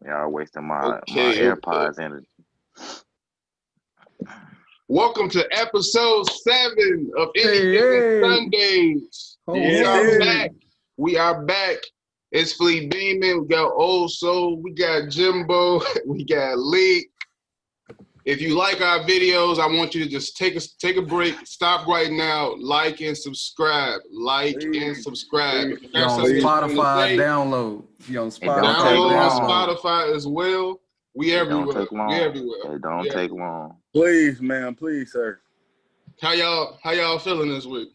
Y'all wasting my AirPods energy. Welcome to episode 7 of Sundaze. We are back. It's Beamen. We got Old Soul. We got Jimbo. We got Leak. If you like our videos, I want you to just take a break. Stop right now. Like and subscribe. If you're on Spotify, download. You're on Spotify, download Spotify as well. We everywhere. It don't take long. Please, man. Please, sir. How y'all feeling this week?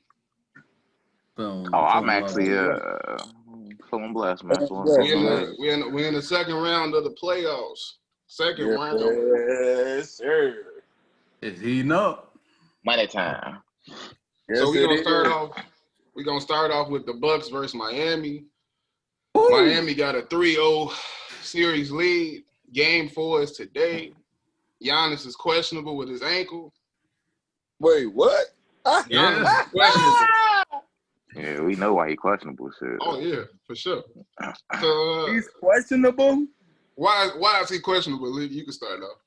I'm actually feeling blessed, man. We're in the second round of the playoffs. Second round. Yes, sir. It's heating up. Money time. Yes, so we're gonna start off with the Bucks versus Miami. Ooh. Miami got a 3-0 series lead. Game 4 is today. Giannis is questionable with his ankle. Wait, what? Giannis is questionable. Yeah, we know why he's questionable, shit. Oh yeah, for sure. So he's questionable. Why is he questionable? You can start off.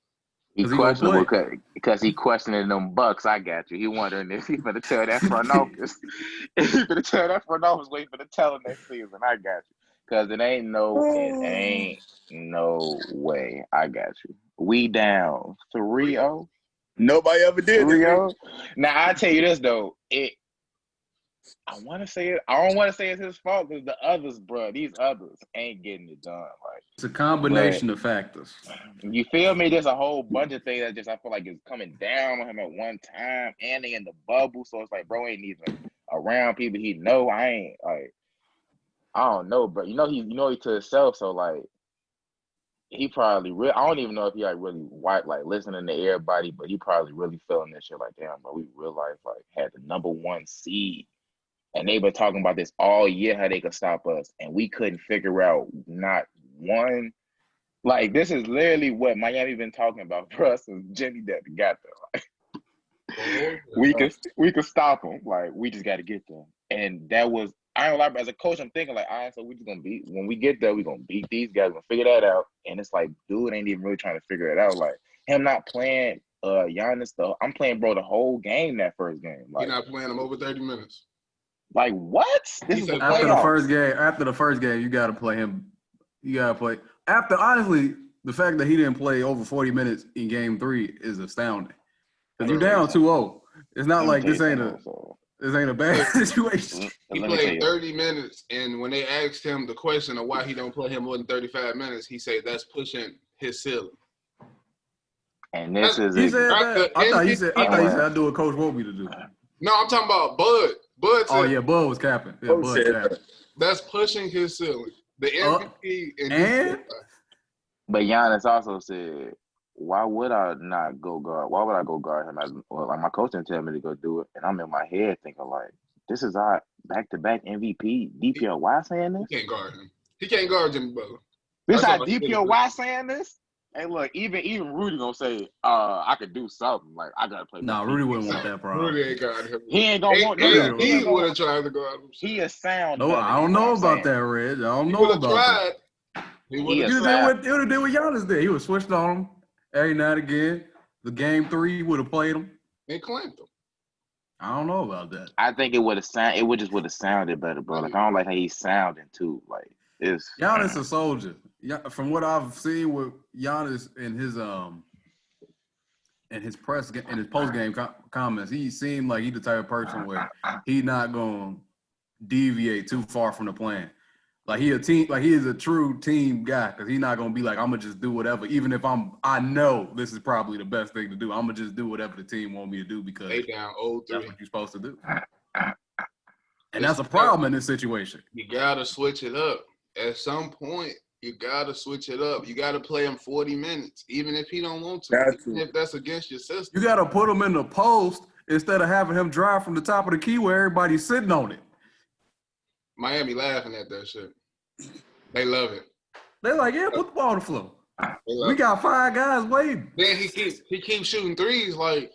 He's questionable because he questioning them Bucks. I got you. He wondering if he's gonna tell that front office. If he's gonna tell that front office waiting for the telling next season. I got you. Because it ain't no way. I got you. We down 3-0. Nobody ever did 3-0. Now I tell you this though, I want to say it. I don't want to say it's his fault because the others, bro, these others ain't getting it done. Like it's a combination of factors. You feel me? There's a whole bunch of things that just I feel like is coming down on him at one time, and they in the bubble. So it's like, bro, ain't even around people he know. I don't know, bro. You know he to himself. So like, he probably I don't even know if he really listening to everybody, but he probably really feeling this shit. Like, damn, bro, we realized had the number 1 seed. And they've been talking about this all year, how they could stop us. And we couldn't figure out not one. Like, this is literally what Miami been talking about for us since Jimmy got there. Like, we could stop them. Like, we just got to get them. And that was, I don't lie, as a coach, I'm thinking, like, all right, so we just going to when we get there, we're going to beat these guys. We're going to figure that out. And it's like, dude ain't even really trying to figure it out. Like, him not playing Giannis, though. I'm playing, bro, the whole game that first game. Like, you're not playing him over 30 minutes. Like what? This is after the first game, you gotta play him. You gotta play honestly, the fact that he didn't play over 40 minutes in game 3 is astounding. Because you're down 2-0. It's not like this ain't a bad situation. He played 30 minutes, and when they asked him the question of why he don't play him more than 35 minutes, he said that's pushing his ceiling. And this is he said that. I thought he said I do what Coach want me to do. No, I'm talking about Bud. Bud said, Bud was capping. Yeah, Bud capping. That's pushing his ceiling. The MVP and but Giannis also said, why would I not go guard? Why would I go guard him? Like my coach didn't tell me to go do it. And I'm in my head thinking like, this is our back-to-back MVP. DPOY saying this? He can't guard him. He can't guard Jimmy Butler. This how DPOY saying this? Hey, look, even Rudy gonna say, I could do something. Like, I gotta play. No, Rudy wouldn't want that problem. Rudy ain't got him. He ain't gonna want that. He would have tried to guard him. He is sound. No, I don't know about that, Reg. I don't know about that. He would have did what Giannis did. He would switched on him every now and again. The game 3 would have played him. And clamped him. I don't know about that. I think it would have sounded better, bro. Like, I don't like how he's sounding too. Like, it's Giannis a soldier. Yeah, from what I've seen with Giannis in his post game comments, he seemed like he's the type of person where he's not gonna deviate too far from the plan. Like he is a true team guy because he's not gonna be like, I'm gonna just do whatever, even if I know this is probably the best thing to do. I'm gonna just do whatever the team want me to do because that's what you're supposed to do. And that's a problem in this situation. You gotta switch it up. At some point, you gotta switch it up. You gotta play him 40 minutes, even if he don't want to. Even if that's against your system. You gotta put him in the post instead of having him drive from the top of the key where everybody's sitting on it. Miami laughing at that shit. They love it. They're like, yeah, put the ball on the floor. We got 5 guys waiting. Then he keeps shooting threes like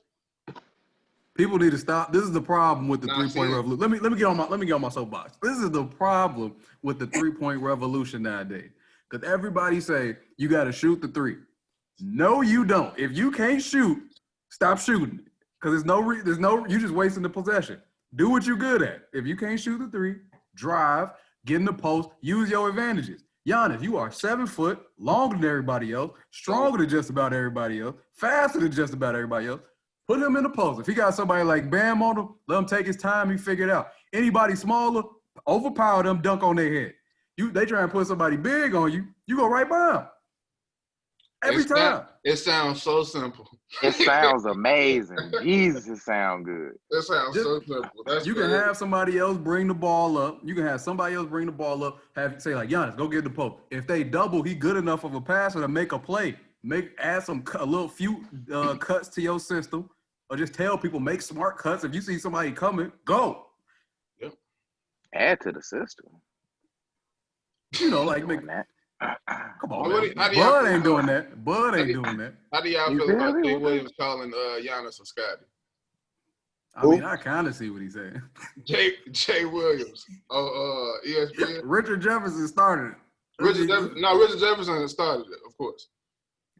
People need to stop. This is the problem with the Nah, three-point see. revolution. Let me get on my soapbox. This is the problem with the three-point revolution nowadays. Because everybody say you got to shoot the three. No, you don't. If you can't shoot, stop shooting. Because you just wasting the possession. Do what you're good at. If you can't shoot the three, drive, get in the post, use your advantages. Giannis, you are 7 foot, longer than everybody else, stronger than just about everybody else, faster than just about everybody else. Put him in the post. If he got somebody like Bam on him, let him take his time. He figure it out. Anybody smaller, overpower them, dunk on their head. They try and put somebody big on you, you go right by him. Every time. It sounds so simple. It sounds amazing. Jesus, it sounds good. It sounds so simple. You can have somebody else bring the ball up. Say like, Giannis, go get the post. If they double, he good enough of a passer to make a play. Add a little few cuts to your system, or just tell people make smart cuts. If you see somebody coming, go. Yep. Add to the system. You know, like make that. Come on, man. Bud ain't doing that. Bud ain't doing that. How do y'all feel about Jay Williams calling Giannis and Scotty? I mean, I kind of see what he's saying. Jay Williams, ESPN. Richard Jefferson started it. Richard Jefferson started it, of course.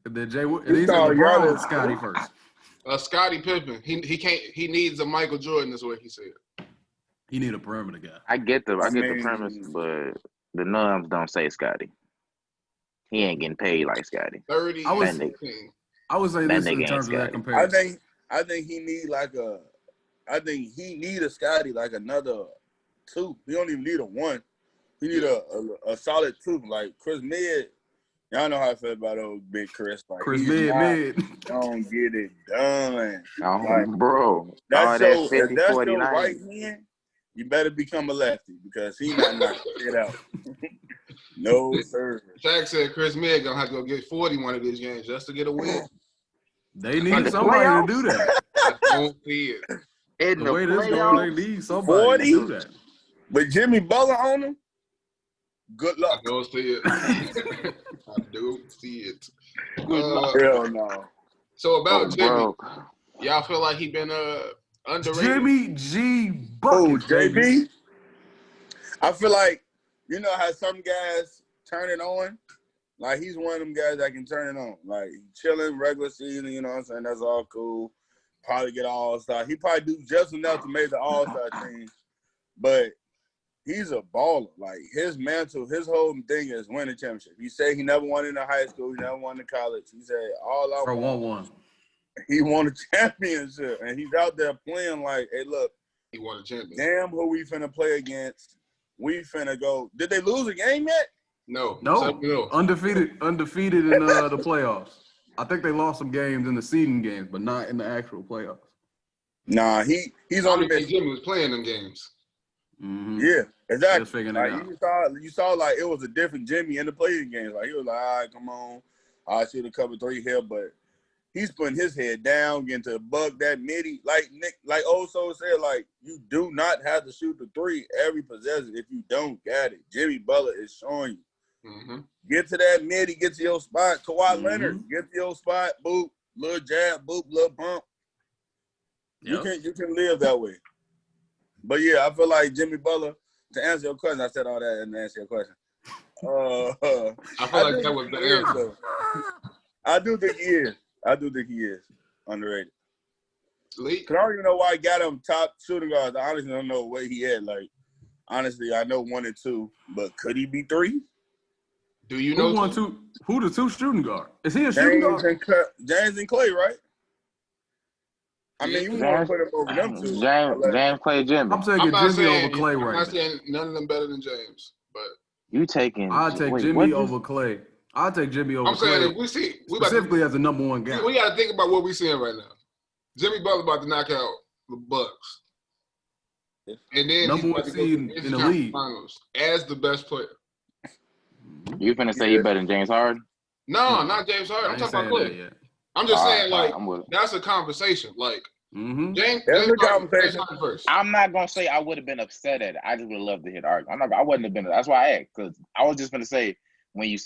And then he said LeBron Scotty first. Scottie Pippen. He needs a Michael Jordan, is what he said. He need a perimeter guy. I get the premise, but the numbers don't say Scotty. He ain't getting paid like Scotty. 30. I would say this in terms of that comparison. I think he need a Scotty like another 2. He don't even need a 1. He need a solid 2. Like Chris Mid. Y'all know how I feel about old big Chris. Like Chris Mid. Don't get it done. Bro. That's your right hand. You better become a lefty because he not knocking it out. No, sir. Shaq said Chris Mid gonna have to go get 40 one of these games just to get a win. They need somebody to do that. I don't see it. In the way this going, they need somebody to do that. With Jimmy Butler on him, good luck. I don't see it. I don't see it. Hell no. So about Jimmy, y'all feel like he been underrated? Jimmy G. Oh, Bucket, JB? I feel like, you know how some guys turn it on? Like, he's one of them guys that can turn it on. Like, chilling regular season, you know what I'm saying? That's all cool. Probably get All-Star. He probably do just enough to make the All-Star team. But he's a baller. Like, his mantle, his whole thing is winning championship. He said he never won in the high school. He never won in college. He said, all I want. He won a championship. And he's out there playing like, hey, look. He won a championship. Damn who we finna play against. We finna go. Did they lose a game yet? No. Undefeated in the playoffs. I think they lost some games in the seeding games, but not in the actual playoffs. Nah, he's only been. Jimmy was playing them games. Mm-hmm. Yeah, exactly. Just figuring like, it out. You saw like it was a different Jimmy in the playing games. Like he was like, all right, come on, I should have covered 3 here, but he's putting his head down, getting to the buck that midi. Like Nick, like Oso said, like you do not have to shoot the 3 every possession if you don't got it. Jimmy Butler is showing you. Mm-hmm. Get to that midi, get to your spot. Kawhi Leonard, get to your spot, boop, little jab, boop, little bump. Yep. You can live that way. But yeah, I feel like Jimmy Butler, to answer your question, I said all that and answer your question. I feel like that was the answer. I do think he is underrated. Lee? Because I don't even know why I got him top shooting guards. I honestly don't know where he at. Like, honestly, I know 1 and 2, but could he be 3? Do you know who the 2 shooting guard? Is he a shooting guard? James and Clay, right? I mean, you want to put him over them 2. James, Clay, Jimmy. I'm taking Jimmy over Clay right now. I'm not saying none of them better than James, but you taking? I'll take Jimmy over Clay. I'll take Jimmy over Clay. I'm saying if we see specifically as the number 1 guy. We got to think about what we're seeing right now. Jimmy Butler about to knock out the Bucks, and then number 1 seed in the league finals as the best player. You finna say he better than James Harden? No, not James Harden. I'm talking about Clay. I'm just saying, like, that's a conversation. Like, James a conversation. First. I'm not gonna say I would have been upset at it. I just would have loved to hear the argument. I wouldn't have been. That's why I asked, because I was just gonna say when you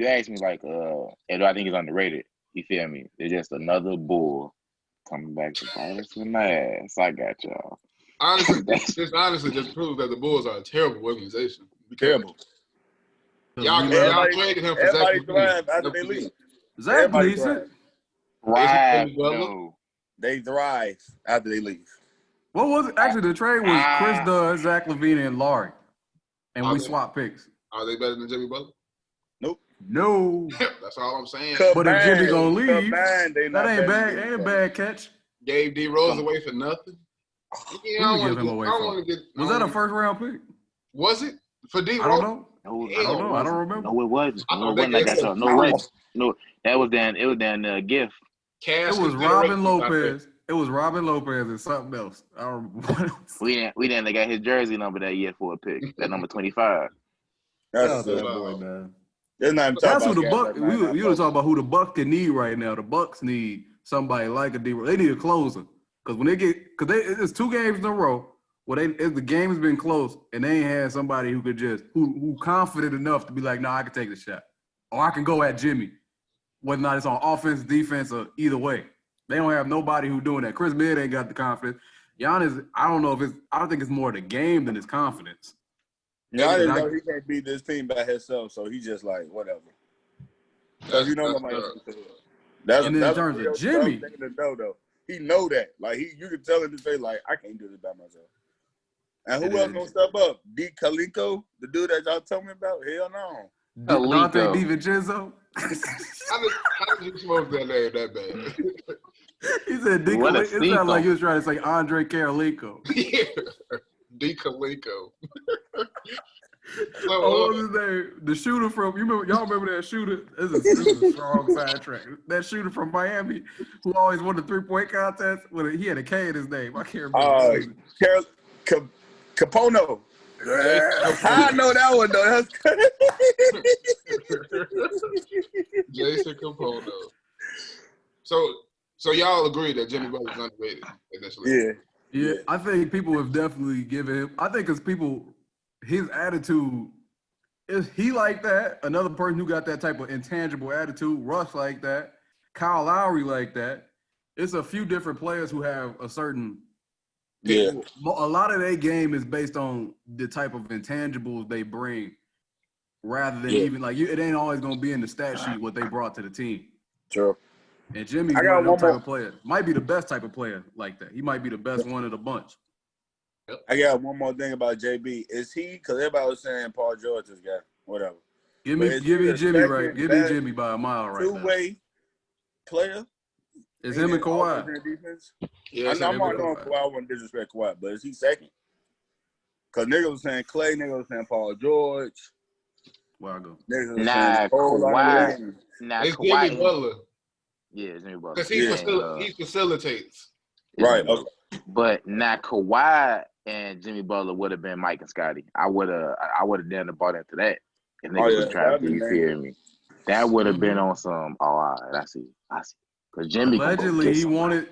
asked me like, do I think he's underrated? You feel me? It's just another bull coming back to bite us in the ass. I got y'all. Honestly, this honestly just proves that the Bulls are a terrible organization. Terrible. Y'all traded him for Zach Everybody LaVine. thrive after they leave. Zach Everybody decent. Thrive, no. They thrive after they leave. What was it? Actually, the trade was Chris Dunn, Zach LaVine, and Laurie. And we swapped picks. Are they better than Jimmy Butler? Nope. No. That's all I'm saying. But if Jimmy gonna leave, that ain't bad. Ain't a bad catch. Gave D Rose away for nothing. Who would give him away for? Was that a first round pick? Was it for D Rose? I don't know. I don't remember. No, it wasn't. No, it wasn't. No way. No, that was Dan. It was Dan gift. It was Robin Lopez. It was Robin Lopez and something else. I don't remember what else. We didn't. They got his jersey number that year for a pick. That number 25. That's that boy, man. That's who the Bucks. We were talking about who the Bucks can need right now. The Bucks need somebody like a D. They need a closer because when it's 2 games in a row where the game has been close and they ain't had somebody who could just who confident enough to be like, no, I can take the shot or I can go at Jimmy, whether or not it's on offense, defense, or either way. They don't have nobody who doing that. Chris Mid ain't got the confidence. Giannis, I don't think it's more the game than his confidence. Giannis know he can't beat this team by himself, so he just like whatever. Because nobody else can do it. That's in terms of Jimmy, he know that. Like you can tell in his face, like I can't do this by myself. And who else gonna step up? D. Kalinko, the dude that y'all told me about? Hell no. Dante DiVincenzo. How did you smoke that name that bad? He said D. Kalinko. It sounded like he was trying to say Andre Karolinko. Yeah. D. Kalinko. What was his name? The shooter from y'all remember that shooter? This is a strong sidetrack. That shooter from Miami who always won the 3-point contest. He had a K in his name. I can't remember. Capono. I know that one though. Jason Capono. So y'all agree that Jimmy Butler's underrated initially? Yeah. I think people have definitely given him. I think it's his attitude is he like that. Another person who got that type of intangible attitude, Russ like that, Kyle Lowry like that. It's a few different players who have a certain. Yeah. A lot of their game is based on the type of intangibles they bring, rather than even like it ain't always gonna be in the stat sheet what they brought to the team. True. And Jimmy's one of those type of player. Might be the best type of player like that. He might be the best one of the bunch. I got one more thing about JB. Is he? Because everybody was saying Paul George is guy. Whatever. Give me Jimmy right. Give me Jimmy by a mile right now. Two-way player. Is him and Kawhi? Yeah, I'm not going Kawhi. I wouldn't disrespect Kawhi, but is he second? Because niggas was saying Clay, niggas was saying Paul George. Where I go? Nah, Kawhi. It's Jimmy Butler. Yeah, Jimmy Butler. Because he facilitates. Right. Okay. But Kawhi and Jimmy Butler would have been Mike and Scotty. I would have done bought into that. If niggas was trying to fear me. That would have been on some. Oh, all right, I see. Because Jimmy allegedly he wanted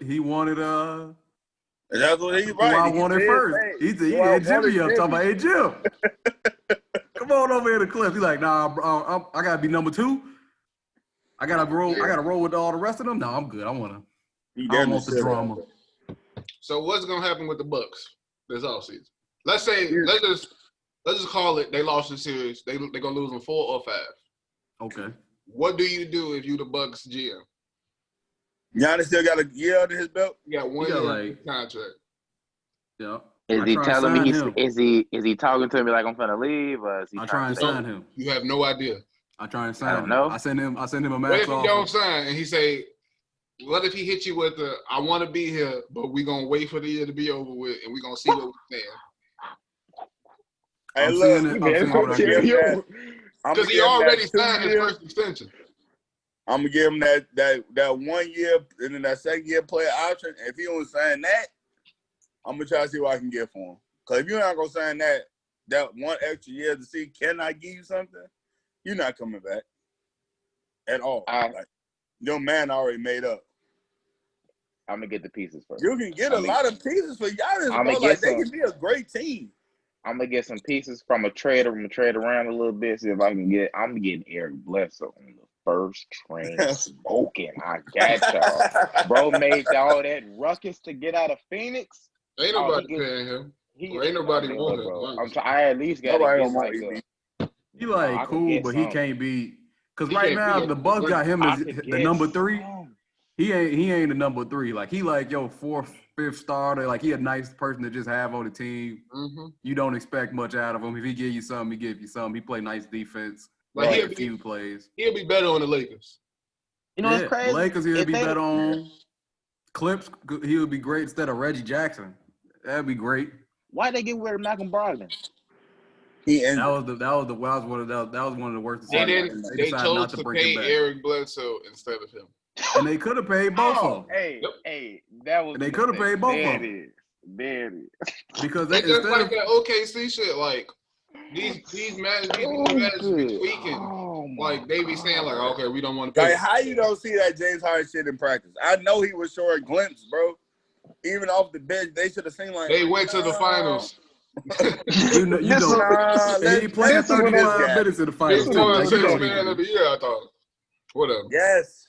that's what he right. I wanted first. He had Jimmy up talking about, hey Jim, come on over here to Cliff. He's like, nah, I gotta be number 2. I gotta roll with all the rest of them. No, I'm good. I don't want the drama. So what's gonna happen with the Bucks this offseason? Let's just call it they lost the series. They're gonna lose in 4 or 5. Okay. What do you do if you the Bucks GM? Giannis still got a year under his belt. He got 1 year contract. Yeah. Is he telling me is he talking to me like I'm finna leave? Or is he I try and sign him. You have no idea. I try and sign him. Know. I send him a max What if he offer. don't sign and he say, what if he hit you with the I want to be here, but we're gonna wait for the year to be over with and we're gonna see what we're saying. Hey, look, because he already signed his first extension. I'm gonna give him that 1 year and then that second year player option. If he don't sign that, I'm gonna try to see what I can get for him. Because if you're not gonna sign that 1 extra year to see can I give you something, you're not coming back at all. Your man already made up. I'm gonna get the pieces first. You can get a lot of pieces for Giannis, bro. Like they can be a great team. I'm gonna get some pieces from a trader. I'm gonna trade around a little bit, see if I can get. I'm getting Eric Bledsoe first train smoking. I got y'all. Bro made all that ruckus to get out of Phoenix. Ain't nobody paying him. Ain't nobody want him. Bro. I at least got to get like a. He like cool, but he can't be. Because right now the Bucks got him as the number 3. He ain't the number 3. Like he like your 4th, 5th starter. Like he a nice person to just have on the team. Mm-hmm. You don't expect much out of him. If he give you something, he give you something. He play nice defense. Like a few plays. He'll be better on the Lakers. You know what's crazy? Lakers he'll be better on. Clips he would be great instead of Reggie Jackson. That'd be great. Why'd they get rid of Malcolm Brogdon? That was one of the worst decisions. They chose to pay Eric Bledsoe instead of him. And they could have paid both of them. Hey, that was. And they could have paid both of them. Because they just like that OKC shit, like these managers be tweaking. Like they be saying, like, okay, we don't want to pay. Like, how you don't see that James Harden shit in practice? I know he was showing glimpses, bro. Even off the bench, they should have seen like they went to the finals. you know, he played 35 minutes in the finals. He won Sixth Man of the Year, I thought. Whatever. Yes.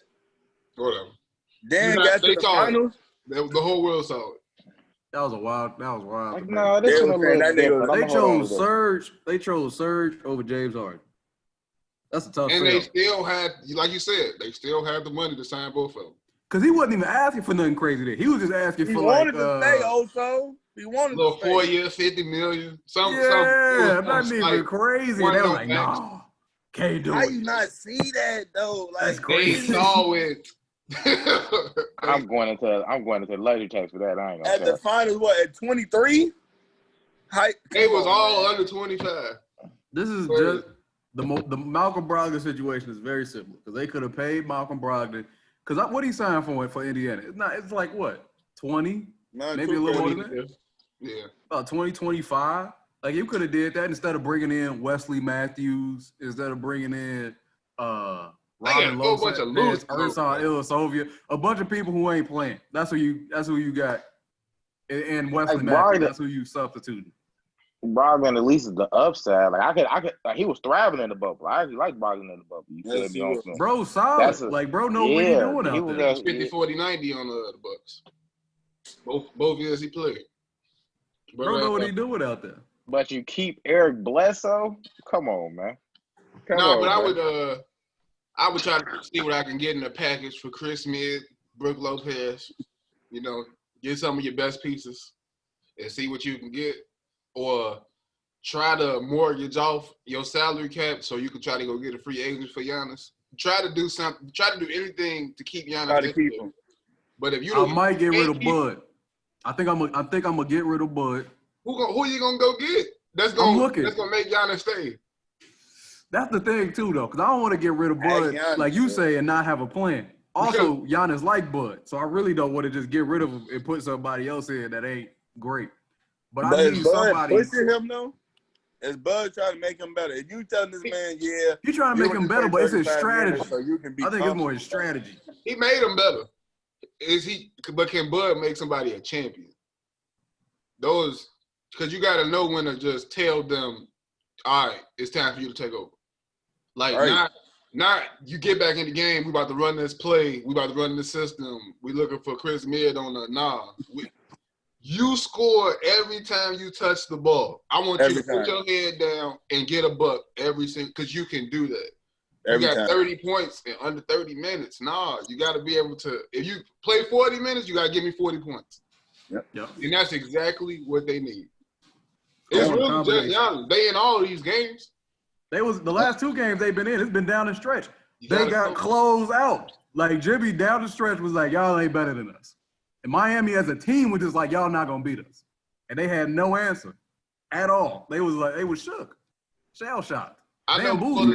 Whatever. Then got to the finals. The whole world saw it. That was wild. Like, no, this they chose Serge. They chose Serge over James Harden. That's a tough. And they still had, like you said, they still had the money to sign both of them. Because he wasn't even asking for nothing crazy there. He was just asking for like. He wanted to stay also. He wanted a little to stay. 4 years, $50 million. Not even crazy. They were like, no, can't do it. How you not see that though? Like, that's crazy. They saw it. I'm going into the luxury tax for that. I ain't gonna at the finals, what, at 23? It was all under 25. This is just the Malcolm Brogdon situation is very simple because they could have paid Malcolm Brogdon because what he signed for Indiana. It's like what 20, maybe a little more than that. Yeah, about 20, 25. Like you could have did that instead of bringing in Wesley Matthews, instead of bringing in Robin Lopez, Ersan Ilyasova, a bunch of people who ain't playing. That's who you got. And Wesley Matthews, that's who you substituted. Brogdon at least is the upside. Like I could he was thriving in the bubble. I actually like Brogdon in the bubble. You feel me? On bro, solid. Like bro, know what he doing out there. 50, 40, 90 on the Bucks. Both years he played. Bro know what he doing out there. But you keep Eric Bledsoe? Come on, man. But I would try to see what I can get in the package for Chris Mid, Brook Lopez. You know, get some of your best pieces and see what you can get. Or try to mortgage off your salary cap so you can try to go get a free agent for Giannis. Try to do something. Try to do anything to keep Giannis. Try to keep him. But if you I might get rid of Bud. I think I'm gonna get rid of Bud. Who you gonna go get? That's gonna make Giannis stay. That's the thing too, though, because I don't want to get rid of Bud, like you say, and not have a plan. Also, Giannis like Bud, so I really don't want to just get rid of him and put somebody else in that ain't great. But I need somebody. Pushing him though. Is Bud trying to make him better? If you telling this man, you trying to make him better, but it's his strategy. So you can be I think it's more his strategy. He made him better. But can Bud make somebody a champion? Because you got to know when to just tell them, all right, it's time for you to take over. Like, not you get back in the game, we about to run this play, we about to run this system, we looking for Chris Mid on the you score every time you touch the ball. I want you to put your head down and get a buck every single, because you can do that. You got 30 points in under 30 minutes. Nah, you got to be able to, if you play 40 minutes, you got to give me 40 points. Yep. And that's exactly what they need. It's really just Giannis. They in all these games. The last 2 games they've been in, it's been down the stretch. They got closed out. Like Jimmy down the stretch was like, y'all ain't better than us. And Miami as a team was just like, y'all not gonna beat us. And they had no answer at all. They was shook. Shell shocked. I know before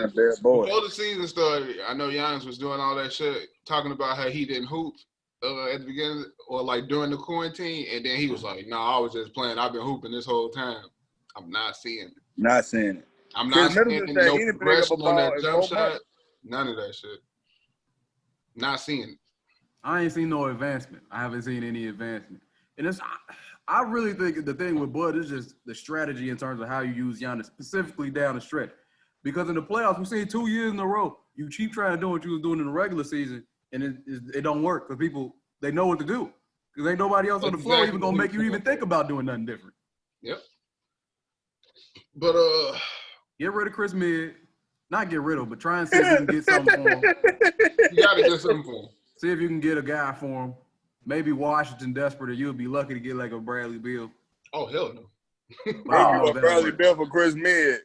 the season started, I know Giannis was doing all that shit, talking about how he didn't hoop at the beginning or like during the quarantine, and then he was like, I was just playing. I've been hooping this whole time. I'm not seeing it. Not seeing it. I'm not seeing no progression on that jump shot. None of that shit. Not seeing it. I ain't seen no advancement. I haven't seen any advancement. And I really think the thing with Bud is just the strategy in terms of how you use Giannis, specifically down the stretch. Because in the playoffs, we've seen 2 years in a row, You keep trying to do what you was doing in the regular season, and it don't work because people they know what to do. Because ain't nobody else on the floor even gonna make you even think about doing nothing different. Yep. But get rid of Chris Mid. Not get rid of, but try and see if you can get something for him. You gotta get something for him. See if you can get a guy for him. Maybe Washington desperate, or you'll be lucky to get like a Bradley Beal. Oh hell no. Bradley Beal for Chris Mid.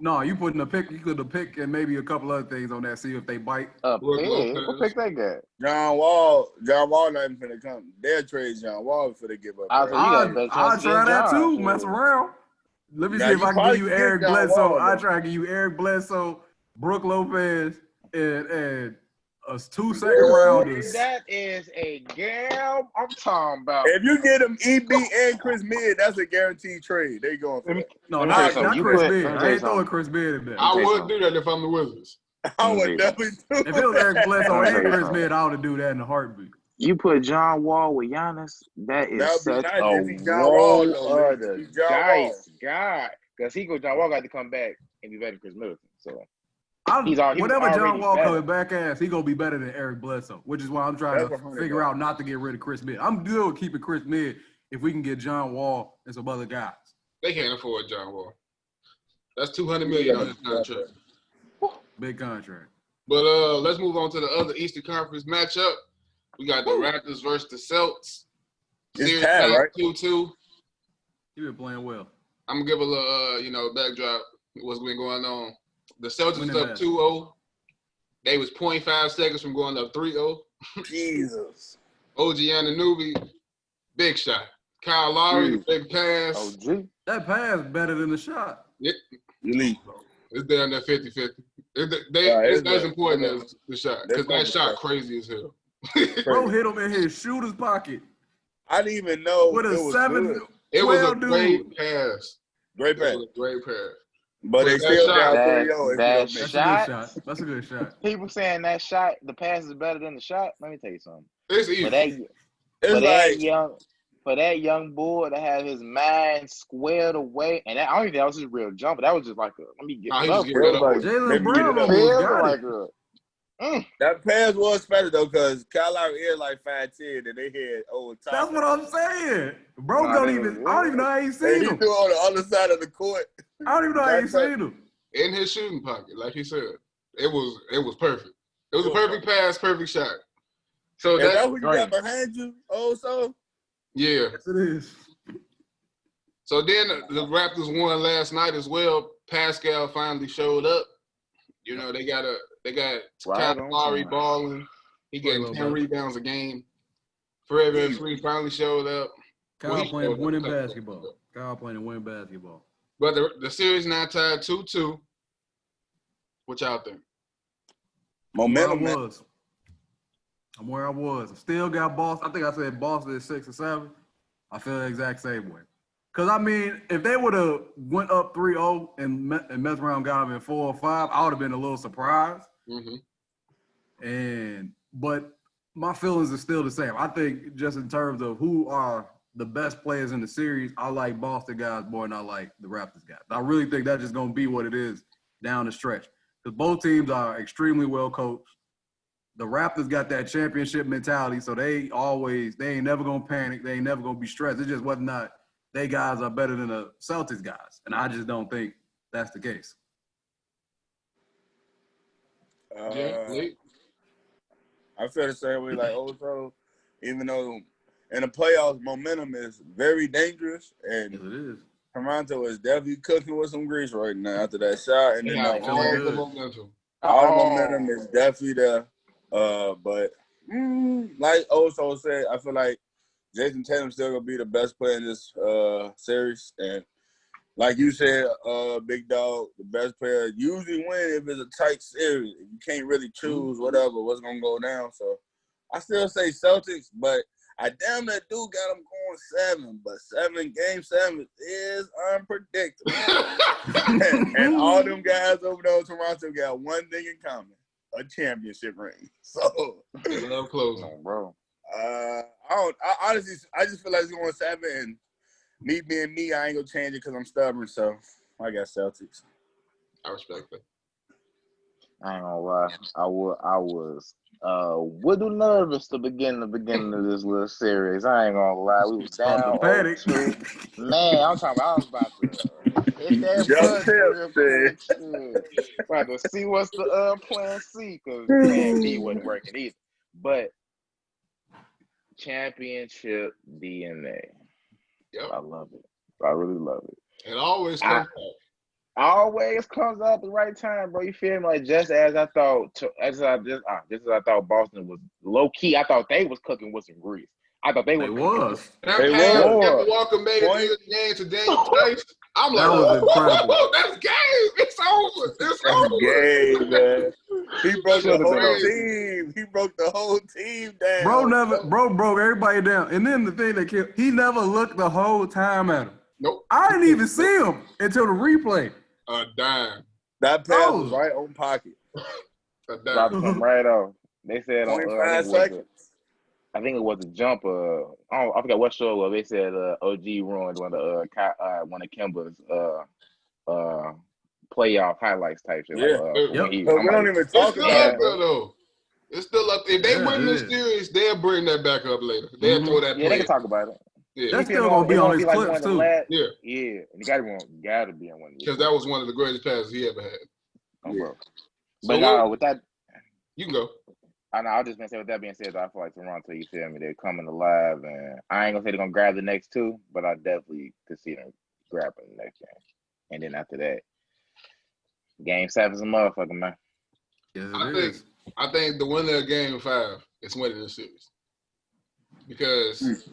No, you putting a pick. You could have pick and maybe a couple other things on that. See if they bite. Who picked that guy? John Wall not even finna come. They'll trade John Wall before they give up. I'll try that too. Mess around. Let me see if I can give you Eric Bledsoe. I'll try to give you Eric Bledsoe, Brooke Lopez, and us 2 second-rounders. That is a gam I'm talking about. If you get them EB and Chris Mid, that's a guaranteed trade. They going for that. No, not Chris Mid. I ain't throwing Chris Mid in there. I would do that if I'm the Wizards. I would definitely do it. If it was Eric Bledsoe and Chris Mid, I would do that in a heartbeat. You put John Wall with Giannis, that is such a roll of the dice, God. Because John Wall got to come back and be better than Chris Middleton. So whatever John Wall coming back as, he gonna be better than Eric Bledsoe, which is why I'm trying to figure out not to get rid of Chris Mid. I'm good with keeping Chris Mid if we can get John Wall and some other guys. They can't afford John Wall. That's $200 million on his contract. Big contract. But let's move on to the other Eastern Conference matchup. We got the Raptors versus the Celtics. It's tied, right? 2-2. You've been playing well. I'm gonna give a little, backdrop. What's been going on? The Celtics was up 2-0. They was 0.5 seconds from going up 3-0. Jesus. OG Anunoby, big shot. Kyle Lowry, big pass. OG. That pass better than the shot. Yep. Elite. It's down there 50-50. It's as important as the shot because that shot crazy as hell. Bro hit him in his shooter's pocket. I didn't even know with a 7. It was a great pass. Great pass. Great pass. But they still down 3-0. That's a good shot. People saying that shot, the pass is better than the shot. Let me tell you something. It's easy. For that young boy to have his mind squared away, and I don't even think that was his real jump, but that was just like let me get up. Jaylen Brown almost got it. That pass was special though, because Kyle Lowry is like 5'10", and they hit over top. That's what I'm saying. Bro, I don't even know how he seen him. He threw on the other side of the court. I don't even know how he seen him. In his shooting pocket, like he said. It was perfect. It was a perfect pass, perfect shot. So that's what you got behind you also? Yeah. Yes, it is. So then the Raptors won last night as well. Pascal finally showed up. You know, they got Kyle Lowry balling. He getting 10 rebounds a game. Forever and Free finally showed up. Kyle playing winning basketball. But the series now tied 2-2. What y'all think? Momentum. I'm where I was. I still got Boston. I think I said Boston at 6 or 7. I feel the exact same way. Because, I mean, if they would have went up 3-0 and messed around got them in 4 or 5, I would have been a little surprised. Mm-hmm. But my feelings are still the same. I think just in terms of who are the best players in the series, I like Boston guys more than I like the Raptors guys. I really think that's just going to be what it is down the stretch. Because both teams are extremely well coached. The Raptors got that championship mentality, so they ain't never going to panic. They ain't never going to be stressed. It's just whether or not they guys are better than the Celtics guys. And I just don't think that's the case. I feel the same way like also, even though in the playoffs, momentum is very dangerous. And yes, it is. Toronto is definitely cooking with some grease right now after that shot. And then all the momentum is definitely there. But like Oso said, I feel like Jason Tatum's still gonna be the best player in this series. And like you said, Big Dog, the best player usually win if it's a tight series. You can't really choose what's gonna go down. So I still say Celtics, but I damn that dude got them going 7. But game 7 is unpredictable. and all them guys over there in Toronto got one thing in common. A championship ring. So they love closing, bro. I honestly just feel like it's going 7, and me being me, I ain't gonna change it because I'm stubborn. So I got Celtics. I respect that. I ain't gonna lie. I was little nervous to begin the beginning of this little series. I ain't gonna lie. We was Start the down panic. 0-2. Man, I'm talking about I was about to hit that Yo, button Pep real said. quick. Shit. About to see what's the plan C, because plan B wasn't working either. But championship DNA. Yep. I love it. I really love it. It always comes back. Always comes out at the right time, bro. You feel me? Like just as I thought, just as I thought Boston was low key. I thought they was cooking with some grease. I thought they They was. was. That They pass was. Kemba Walker made it in the game to Daniel Tice. I'm like, That was incredible. that's game. It's over. It's That's over. game, man. He broke the Should've whole been over. team. He broke the whole team down. Bro broke everybody down. And then the thing that killed, he never looked the whole time at him. Nope. I didn't even see him until the replay. A dime. That pass was right on pocket. A Dropped dime. him right off. They said 25 seconds. I think it was a jump. I forgot what show it was. They said OG ruined one of Kemba's playoff highlights type shit. Yeah. When he, So we don't even It's talk still about up there, though. It's still up. If they win this series, they'll bring that back up later. They'll throw that play. Yeah, they can talk about it. Yeah. That's still gonna be on his clips too. Yeah, and you gotta be on one. Because that was one of the greatest passes he ever had. Oh, bro. So But with that, you can go. I know. I was just gonna say, with that being said, I feel like Toronto, you feel me, they're coming alive, and I ain't gonna say they're gonna grab the next two, but I definitely could see them grabbing the next game. And then after that, Game 7's a motherfucker, man. Yes, I think the winner of Game 5 is winning the series. Because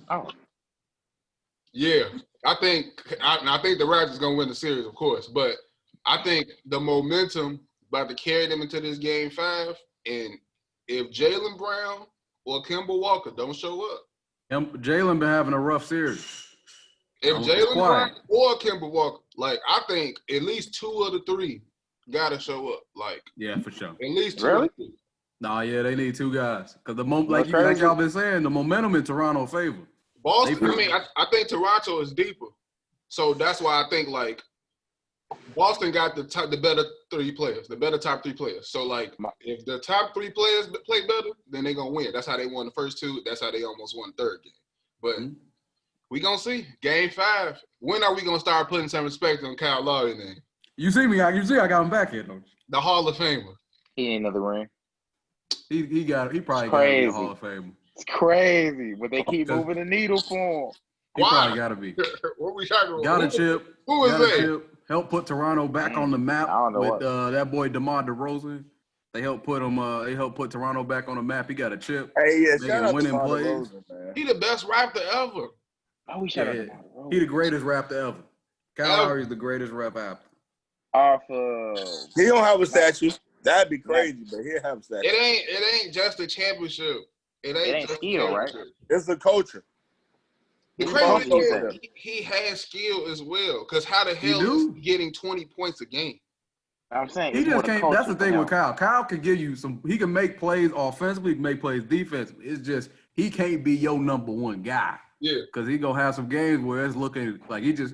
yeah, I think the Raptors gonna win the series, of course, but I think the momentum about to carry them into this Game 5, and if Jaylen Brown or Kemba Walker don't show up, Jaylen been having a rough series. If Jaylen Brown or Kemba Walker, like I think at least 2 of the 3 gotta show up. Like for sure. At least 2. Really? Nah, yeah, they need 2 guys because like y'all been saying, the momentum in Toronto favor. Boston. I think Toronto is deeper, so that's why I think like Boston got the better 3 players, the better top 3 players. So like if the top 3 players play better, then they're gonna win. That's how they won the first 2. That's how they almost won the 3rd game. But we gonna see Game 5. When are we gonna start putting some respect on Kyle Lowry's name? You see I got him back here, don't you? The Hall of Famer. He ain't another ring. He probably got to be a Hall of Famer. It's crazy, but they keep moving the needle for him. He probably got to be. What we talking about? Got a chip. Who is that? Help put Toronto back on the map with that boy DeMar DeRozan. They helped put him. They helped put Toronto back on the map. He got a chip. Hey, yeah, shout out winning to plays. DeRozan, man. He the best Raptor ever. Oh, we shout out to DeMar DeRozan. He the greatest Raptor ever. Kyle Lowry is the greatest rap after. He don't have a statue. That'd be crazy, but he'll have a statue. It ain't just a championship. It ain't just skill, right? It's the culture. The crazy thing is he has skill as well. Because how the hell is he getting 20 points a game? I'm saying he just can't. That's the thing with Kyle. Kyle can give you some. He can make plays offensively, can make plays defensively. It's just he can't be your number 1 guy. Yeah, because he gonna have some games where it's looking like he's a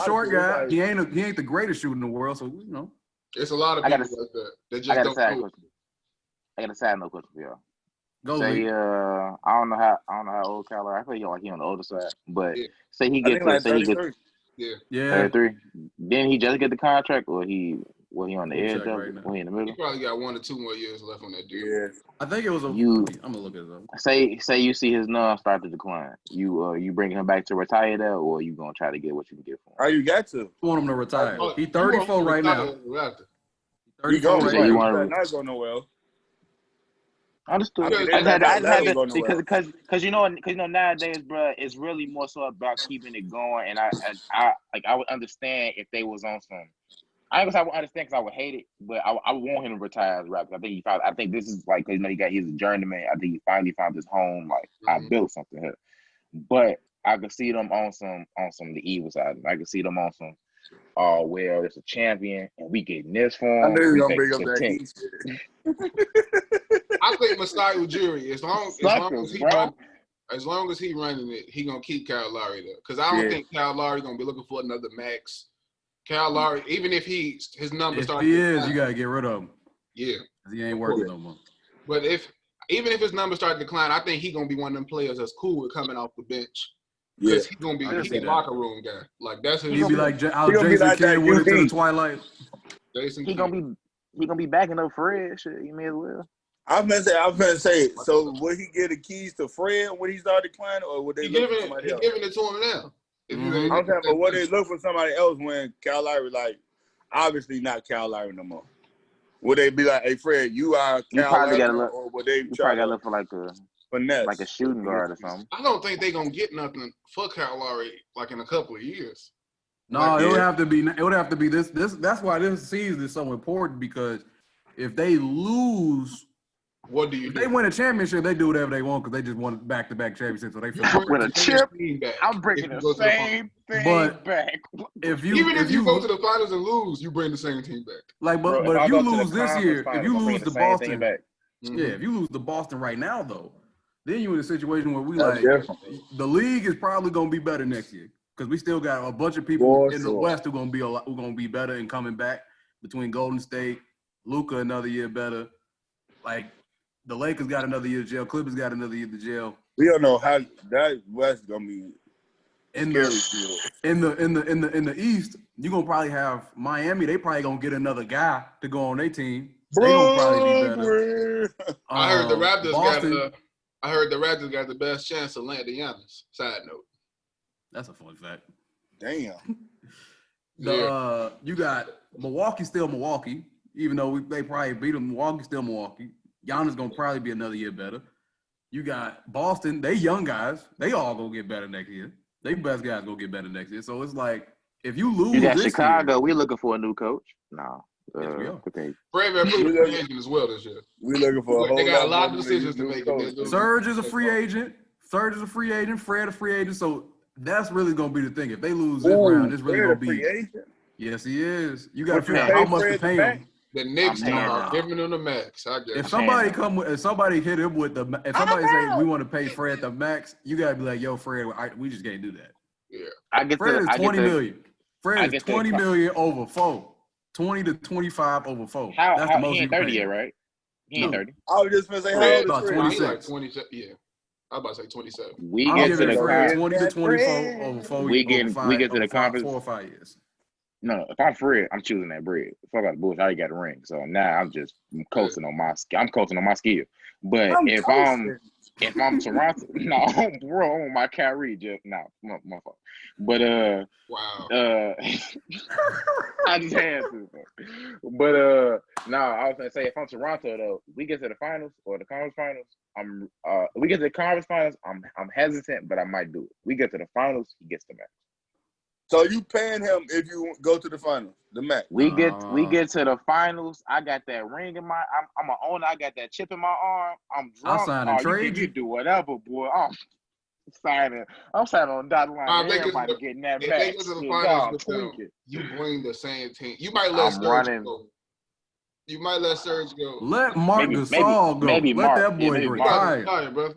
short guy. Like, he ain't the greatest shooter in the world. So it's a lot of people like that. They just don't do it. I got a side note question for y'all. Go say I don't know how old Kyle is. I feel like he on the older side, but say he gets to 33. Yeah. 33. Didn't he just get the contract, or was he on the edge of it? Right, was he in the middle? He probably got 1 or 2 more years left on that deal. Yeah. I think it was I'm gonna look at it up. Say you see his numbers start to decline. You bringing him back to retire there, or you gonna try to get what you can get for him? Oh, you got to. I want him to retire. He's 34 right now. 34 right now. Not going nowhere. Understood. I just had to because you know nowadays, bro, it's really more so about keeping it going. And I would understand if they was on some. I ain't gonna say I would understand because I would hate it, but I would want him to retire as a rapper. I think this is like, he's a journeyman. I think he finally found his home. Like I built something here, but I could see them on the evil side. I could see them on some. Oh well, it's a champion, and we getting this for him. I knew you were gonna bring up that heat shit. I think Masai Ujiri, as long as he running it, he gonna keep Kyle Lowry there. Because I don't think Kyle Lowry gonna be looking for another max. Kyle Lowry, even if his numbers start. You gotta get rid of him. Yeah. He ain't working no more. But even if his numbers start to decline, I think he's gonna be one of them players that's cool with coming off the bench. Because he's gonna be he's a locker room guy. Like that's his. He'd be like how Jason Kidd went into the twilight. He gonna be backing up Fred. Shit, you may as well. I was gonna say. So will he get the keys to Fred when he start declining, or would they look for somebody else? Giving it to him now. I'm saying, but would they look for somebody else when Kyle Lowry, like, obviously not Kyle Lowry no more? Would they be like, "Hey, Fred, you are Kyle Lowry," or would they try to look for like a finesse, like a shooting guard or something? I don't think they're gonna get nothing for Kyle Lowry like in a couple of years. No, it would have to be. It would have to be this. That's why this season is so important because if they lose, what do you? If they win a championship, they do whatever they want because they just won back-to-back championships. So they feel with a chip. I'm bringing the same thing back. If you go to the finals and lose, you bring the same team back. Like, but if you lose this year, if you lose to Boston, if you lose to Boston right now though, then you're in a situation where the league is probably gonna be better next year. Because we still got a bunch of people in the West who are gonna be better and coming back between Golden State, Luka another year better. Like the Lakers got another year to jail, Clippers got another year to jail. We don't know how that West is gonna be in the East. You're gonna probably have Miami. They probably gonna get another guy to go on their team. They gonna probably be better. I heard the Raptors got the best chance of landing Giannis. Side note. That's a fun fact. Damn. You got Milwaukee still Milwaukee, even though they probably beat them. Milwaukee still Milwaukee. Giannis gonna probably be another year better. You got Boston. They young guys. They all gonna get better next year. They best guys gonna get better next year. So it's like if you lose, you got this Chicago. Year, we looking for a new coach. No. Yes, we are. Okay. Brave free agent as well this year. We looking for a whole. They got a lot of decisions to make. Serge is a free agent. Fred a free agent. So that's really gonna be the thing. If they lose this round, it's really gonna be. Free agent? Yes, he is. You got to figure out how much to pay him. The Knicks are giving him the max. I guess. If somebody hit him with if somebody say we want to pay Fred the max, you gotta be like, yo, Fred, we just can't do that. Yeah. Fred is 20 million. Fred is 20 million over 4. 20 to 25 over 4. That's the most he ain't 30 yet, right? He ain't 30. I was just gonna say how old about is 26. Like 27. Yeah. I was about to say 27. We get to the Fred 20 to 24 over 4. We get to the conference 4 or 5 years. No, if I'm Fred, I'm choosing that bread. Fuck out the bullshit. I already got a ring, so now I'm coasting on my skill. I'm coasting on my skill. But if I'm Toronto, no, bro, I'm on my Kyrie. Just my fault. But wow. I just had to. But no, I was gonna say if I'm Toronto though, we get to the finals or the conference finals. We get to the conference finals. I'm hesitant, but I might do it. We get to the finals, he gets the max. So you paying him if you go to the finals, the max? We get to the finals. I got that ring in my. I'm an owner. I got that chip in my arm. I'm drunk. I'll sign and trade you do whatever, boy. I'm signing on dotted line. Everybody getting that max. If they get to the finals, you bring the same team. You might let Serge go. You might let Serge go. Let Marc Gasol go. Maybe let Mark. that boy retire. Bro.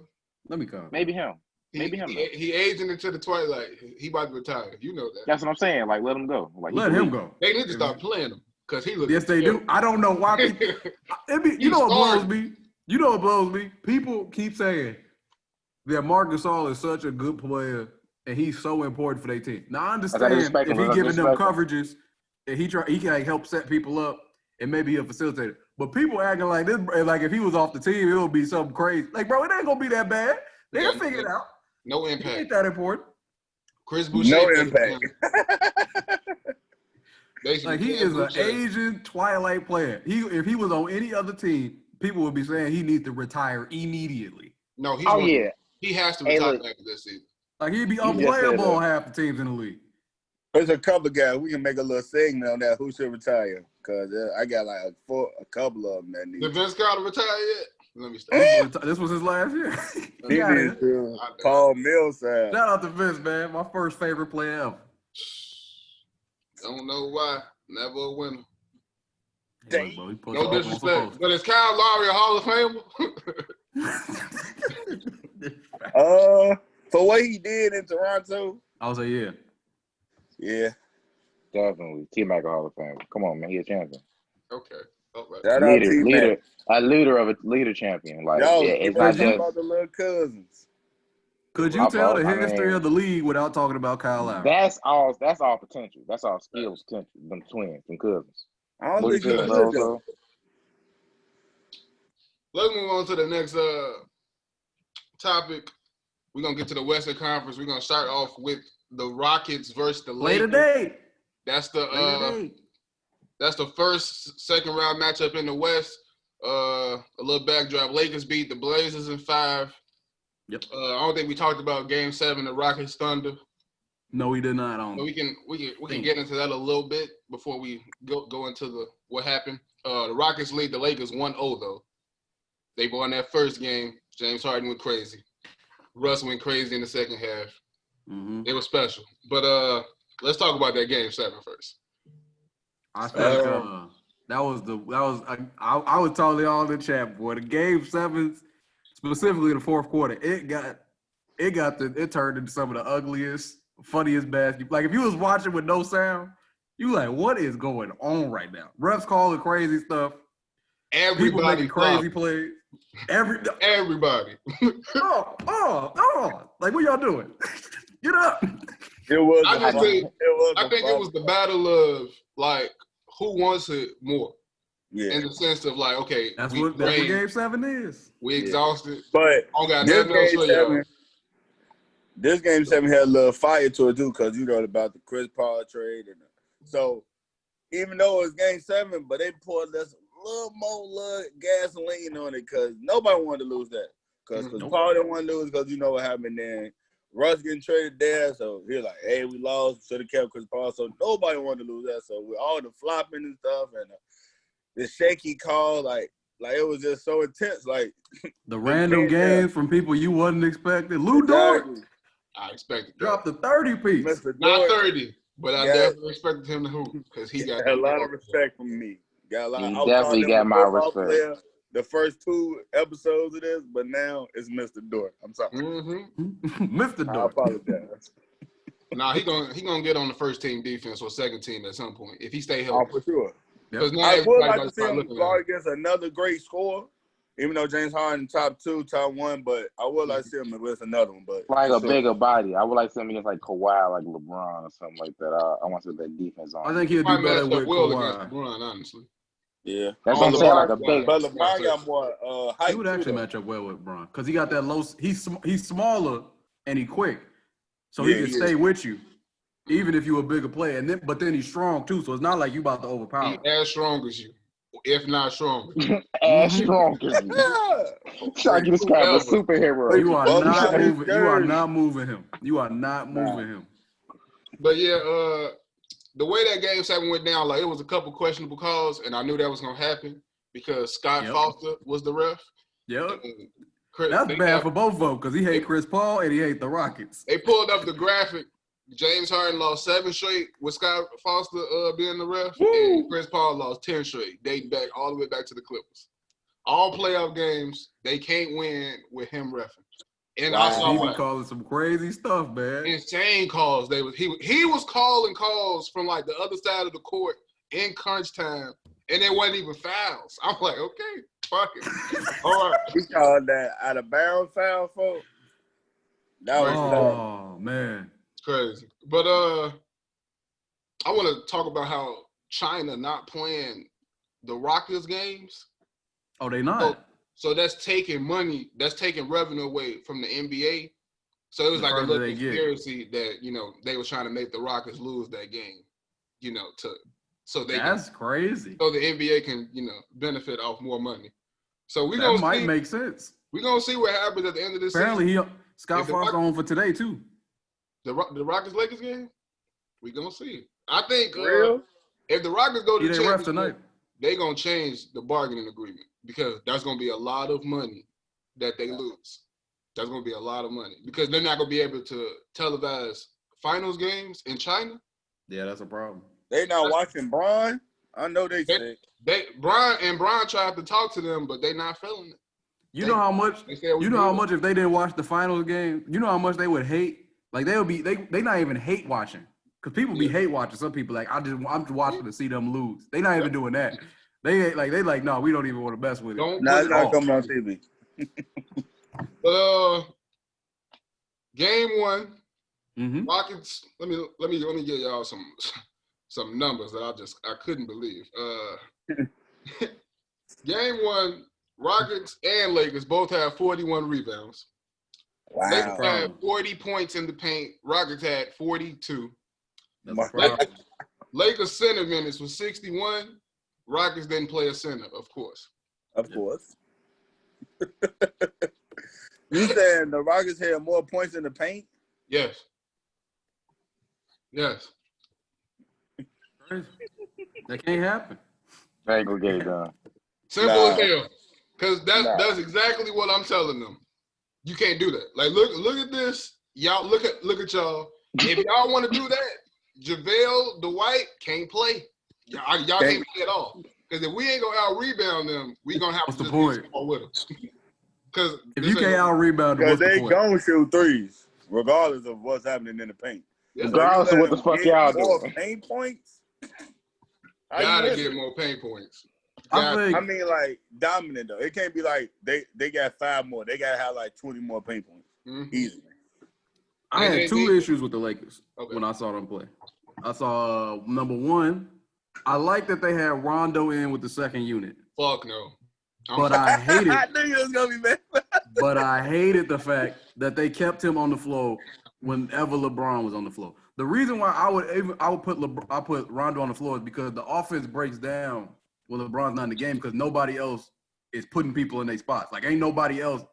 Let me come. Maybe him. He aging into the twilight. He about to retire. You know that. That's what I'm saying. Like, let him go. Like, let him go. They need to start playing him because he looks. Yes, they do. I don't know why. You know what blows me? You know what blows me? People keep saying that Marc Gasol is such a good player and he's so important for their team. Now I understand if he's giving them coverages and he can like help set people up and maybe he'll facilitate it. But people acting like this, like if he was off the team, it would be something crazy. Like, bro, it ain't gonna be that bad. They'll figure it out. No impact. It ain't that important. Chris Boucher. No impact. Like he is an Asian twilight player. If he was on any other team, people would be saying he needs to retire immediately. No, he has to retire after this season. Like he'd be unplayable on half the teams in the league. There's a couple of guys. We can make a little segment on that. Who should retire? Because I got like a couple of them that need. Did Vince Carter retire yet? Let me start. This was his last year. Paul Millsap. Shout out to Vince, man. My first favorite player ever. Don't know why. Never a winner. Hey, no disrespect. But is Kyle Lowry a Hall of Famer? For what he did in Toronto. I would say yeah. Yeah. Definitely. T-Mac Hall of Fame. Come on, man. He a champion. Okay. Oh, right. Shout out Leader, T-Mac. a leader champion. Like, Yo, yeah, keep it's on not talking just. about the little cousins. Could you My tell fault. the I history of mean, the league without talking about Kyle Lowry? that's all potential. That's all skill potential. Them twins, them cousins. I don't What you think he's saying, good bro? though. So Let's move on to the next topic. We're gonna get to the Western Conference. We're gonna start off with the Rockets versus the Play Lakers. today. That's Play the first second round matchup in the West. A little backdrop. Lakers beat the Blazers in 5. Yep. I don't think we talked about Game 7, the Rockets Thunder. No, we did not. So we can get into that a little bit before we go into what happened. The Rockets lead the Lakers 1-0 though. They won that first game. James Harden went crazy. Russ went crazy in the second half. Mm-hmm. It was special. But let's talk about that Game 7 first. I think I was totally all in the chat, boy. The Game 7s, specifically the fourth quarter, it turned into some of the ugliest, funniest basketball. Like if you was watching with no sound, you like, what is going on right now? Refs calling crazy stuff. People making crazy plays. Everybody. Like what y'all doing? Get up. It was. I think it was the battle of like who wants it more. Yeah. In the sense of like, okay, That's what Game 7 is. We exhausted. But this Game 7 had a little fire to it too, because you know about the Chris Paul trade, and so even though it was Game 7, but they poured us a little more gasoline on it because nobody wanted to lose that. Because Paul didn't want to lose because you know what happened then. Russ getting traded there, so he's like, hey, we lost, should have kept Chris Paul. So nobody wanted to lose that. So with all the flopping and stuff and the shaky call, like it was just so intense. Like the random games from people you wasn't expecting. Lou Dort. I expected dropped the 30 piece. Not 30, but I definitely expected him to hoop because he got a lot of respect from me. Got a lot. He definitely got my respect. The first 2 episodes of this, but now it's Mr. Dort. I'm sorry. Mr. Dort. I apologize. Nah, he gonna get on the first team defense or second team at some point if he stay healthy. Oh, for sure. Because now I would like to see him guard against another great scorer, even though James Harden top 2, top 1. But I would like to see him against another one. But like a bigger body, I would like to see him against like Kawhi, like LeBron or something like that. I want to see that defense on. I think he'll do better with Kawhi. Against LeBron, honestly. Yeah, that's what I'm saying. Like a big, but LeBron got more height. He would actually match up well with LeBron because he got that low. He's smaller and he quick, so he can stay with you, even if you're a bigger player. And but then he's strong too, so it's not like you about to overpower. He's as strong as you, if not stronger. As strong as you. Trying to describe a superhero. You are not moving. You are not moving him. You are not moving him. But yeah, the way that Game 7 went down, like it was a couple questionable calls, and I knew that was gonna happen because Scott Foster was the ref. Yep. That's bad for both of them because he hate Chris Paul and he hate the Rockets. They pulled up the graphic. James Harden lost 7 straight with Scott Foster being the ref, and Chris Paul lost 10 straight, dating back all the way back to the Clippers. All playoff games, they can't win with him reffing. And I saw he was calling some crazy stuff, man. Insane calls. He was calling calls from like the other side of the court in crunch time, and there wasn't even fouls. I'm like, okay, fuck it. All right. He called that out of bounds foul, folks. That was man. It's crazy. But I want to talk about how China not playing the Rockets games. Oh, they not? So that's taking money, that's taking revenue away from the NBA. So it was like a little conspiracy that, you know, they were trying to make the Rockets lose that game, you know, that's crazy. So the NBA can, you know, benefit off more money. So that might make sense. We're gonna see what happens at the end of this season. Apparently Scott Foster on for today too. The Rockets Lakers game? We're gonna see. I think Real? If the Rockets go to the championship tonight, they're gonna change the bargaining agreement because that's gonna be a lot of money that they lose. That's gonna be a lot of money because they're not gonna be able to televise finals games in China. Yeah, that's a problem. They not watching Bron. I know they sick. Brian tried to talk to them, but they not feeling it. You know how much if they didn't watch the finals game, you know how much they would hate. Like they not even hate watching because people be hate watching. Some people like I'm just watching to see them lose. They not even doing that. They like, no, we don't even want to mess with it. Don't Nah, put it's it not off. coming on TV. Game 1, Mm-hmm. Rockets. Let me get y'all some numbers that I couldn't believe. Game 1, Rockets and Lakers both have 41 rebounds. Lakers Wow. had 40 points in the paint. Rockets had 42. That's a problem. Lakers center minutes was 61. Rockets didn't play a center, of course. Of course. You saying the Rockets had more points in the paint? Yes. Yes. Crazy. That can't happen. They ain't gonna get it done. Simple Nah. as hell. Because Nah. that's exactly what I'm telling them. You can't do that. Like, look at this. Y'all, look at y'all. If y'all want to do that, JaVale, Dwight can't play. Y'all can't play at all. Because if we ain't going to out-rebound them, we going to have What's to the just point? get with them. Because If you can't out-rebound, Because what's the they point? gonna shoot threes, regardless of what's happening in the paint. Regardless of what the fuck y'all more doing. paint points? How you Gotta miss get it? more paint points. I think I mean, like, dominant, though. It can't be like they got 5 more. They got to have, like, 20 more paint points. Mm-hmm. Easily. I had 2 issues with the Lakers when I saw them play. I saw, number 1, I like that they had Rondo in with the second unit. Fuck no. But I hated I knew you was going to be mad. But I hated the fact that they kept him on the floor whenever LeBron was on the floor. The reason why I would put Rondo on the floor is because the offense breaks down when LeBron's not in the game because nobody else is putting people in their spots. Like ain't nobody else.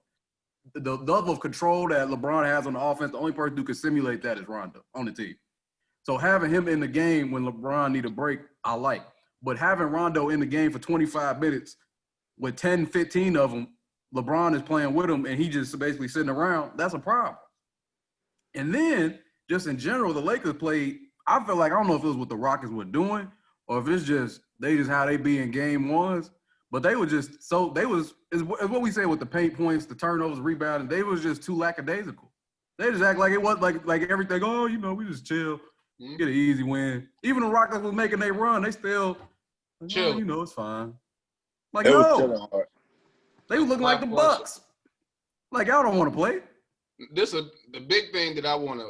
The level of control that LeBron has on the offense, the only person who can simulate that is Rondo on the team. So having him in the game when LeBron need a break, I like. But having Rondo in the game for 25 minutes with 10, 15 of them, LeBron is playing with him and he just basically sitting around, that's a problem. And then, just in general, the Lakers played, I feel like, I don't know if it was what the Rockets were doing or if it's just, they just how they be in game ones, but they were just, it's what we say with the paint points, the turnovers, rebounding, they was just too lackadaisical. They just act like it was like everything, we just chill, get an easy win. Even the Rockets was making their run, they still, chill. It's fine. Like, They was no. chilling hard. They was looking like the Bucks. Like, y'all don't want to play. The big thing that I want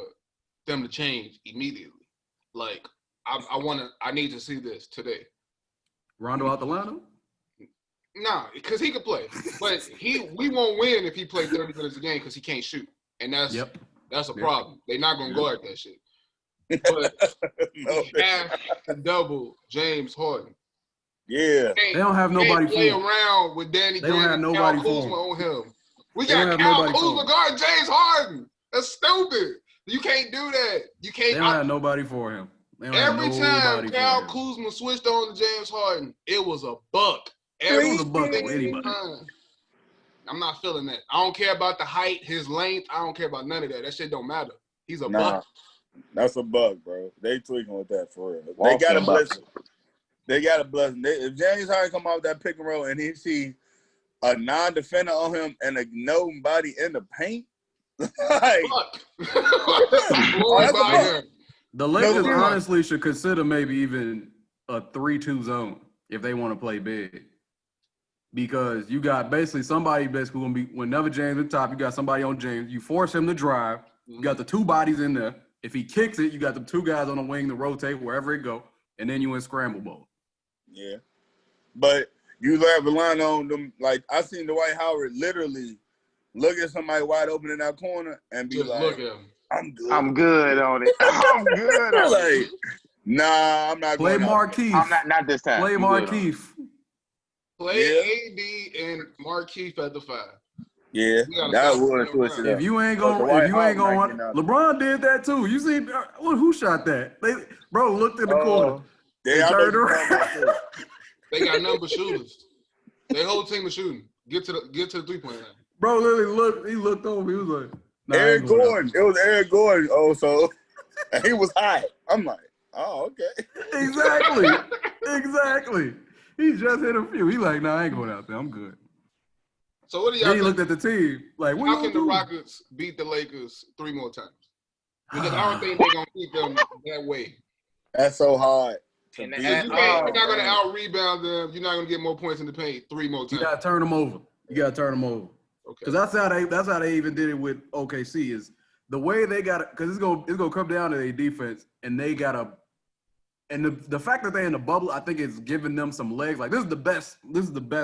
them to change immediately. Like, I need to see this today. Rondo out the lineup? Nah, because he could play. But we won't win if he plays 30 minutes a game because he can't shoot. And that's a problem. They're not going to guard that shit. But he has to double James Harden. Yeah. They don't have nobody for play him. around with Danny They don't Green have and nobody Kyle for Kuzma him. on him. We They don't got have Kyle nobody for Kuzma him. guarding James Harden. That's stupid. You can't do that. You can't. They don't have nobody for him. Every time Kyle Kuzma switched on to James Harden, it was a buck. It was a buck on anybody. Time. I'm not feeling that. I don't care about the height, his length. I don't care about none of that. That shit don't matter. He's a buck. That's a bug, bro. They tweaking with that for real. They got to bless him. They got to bless him. If James Harden come out that pick and roll and he see a non-defender on him and nobody in the paint, like, the Lakers honestly should consider maybe even a 3-2 zone if they want to play big. Because you got somebody going to be, whenever James at the top, you got somebody on James. You force him to drive. You got the 2 bodies in there. If he kicks it, you got the 2 guys on the wing to rotate wherever it go. And then you in scramble mode. Yeah. But you have a line on them. Like, I seen Dwight Howard literally look at somebody wide open in that corner and be just like, look at him. I'm good. I'm good on it. I'm good on it. Nah, I'm not Play going Markeith. I'm not this time. Play Markeith. Play AD and Markeith at the 5. Yeah, that would switch it up. If you ain't going, LeBron did that too. You see, who shot that? Bro looked in the corner. They turned around. They got number shooters. Their whole team is shooting. Get to the 3-point line. Bro, literally, he looked over. He was like, Eric Gordon. It was Eric Gordon. Oh, so he was hot. I'm like, oh, okay. Exactly. He just hit a few. He like, I ain't going out there. I'm good. So what do y'all think? He looked at the team like, what how can the Rockets beat the Lakers 3 more times? Because I don't think they're going to beat them that way. That's so hard. And You're not going to out-rebound them. You're not going to get more points in the paint 3 more times. You got to turn them over. Okay. Because that's how they even did it with OKC is the way they got it. Because it's gonna come down to their defense, and they got to. And the fact that they're in the bubble, I think it's giving them some legs. Like this is the best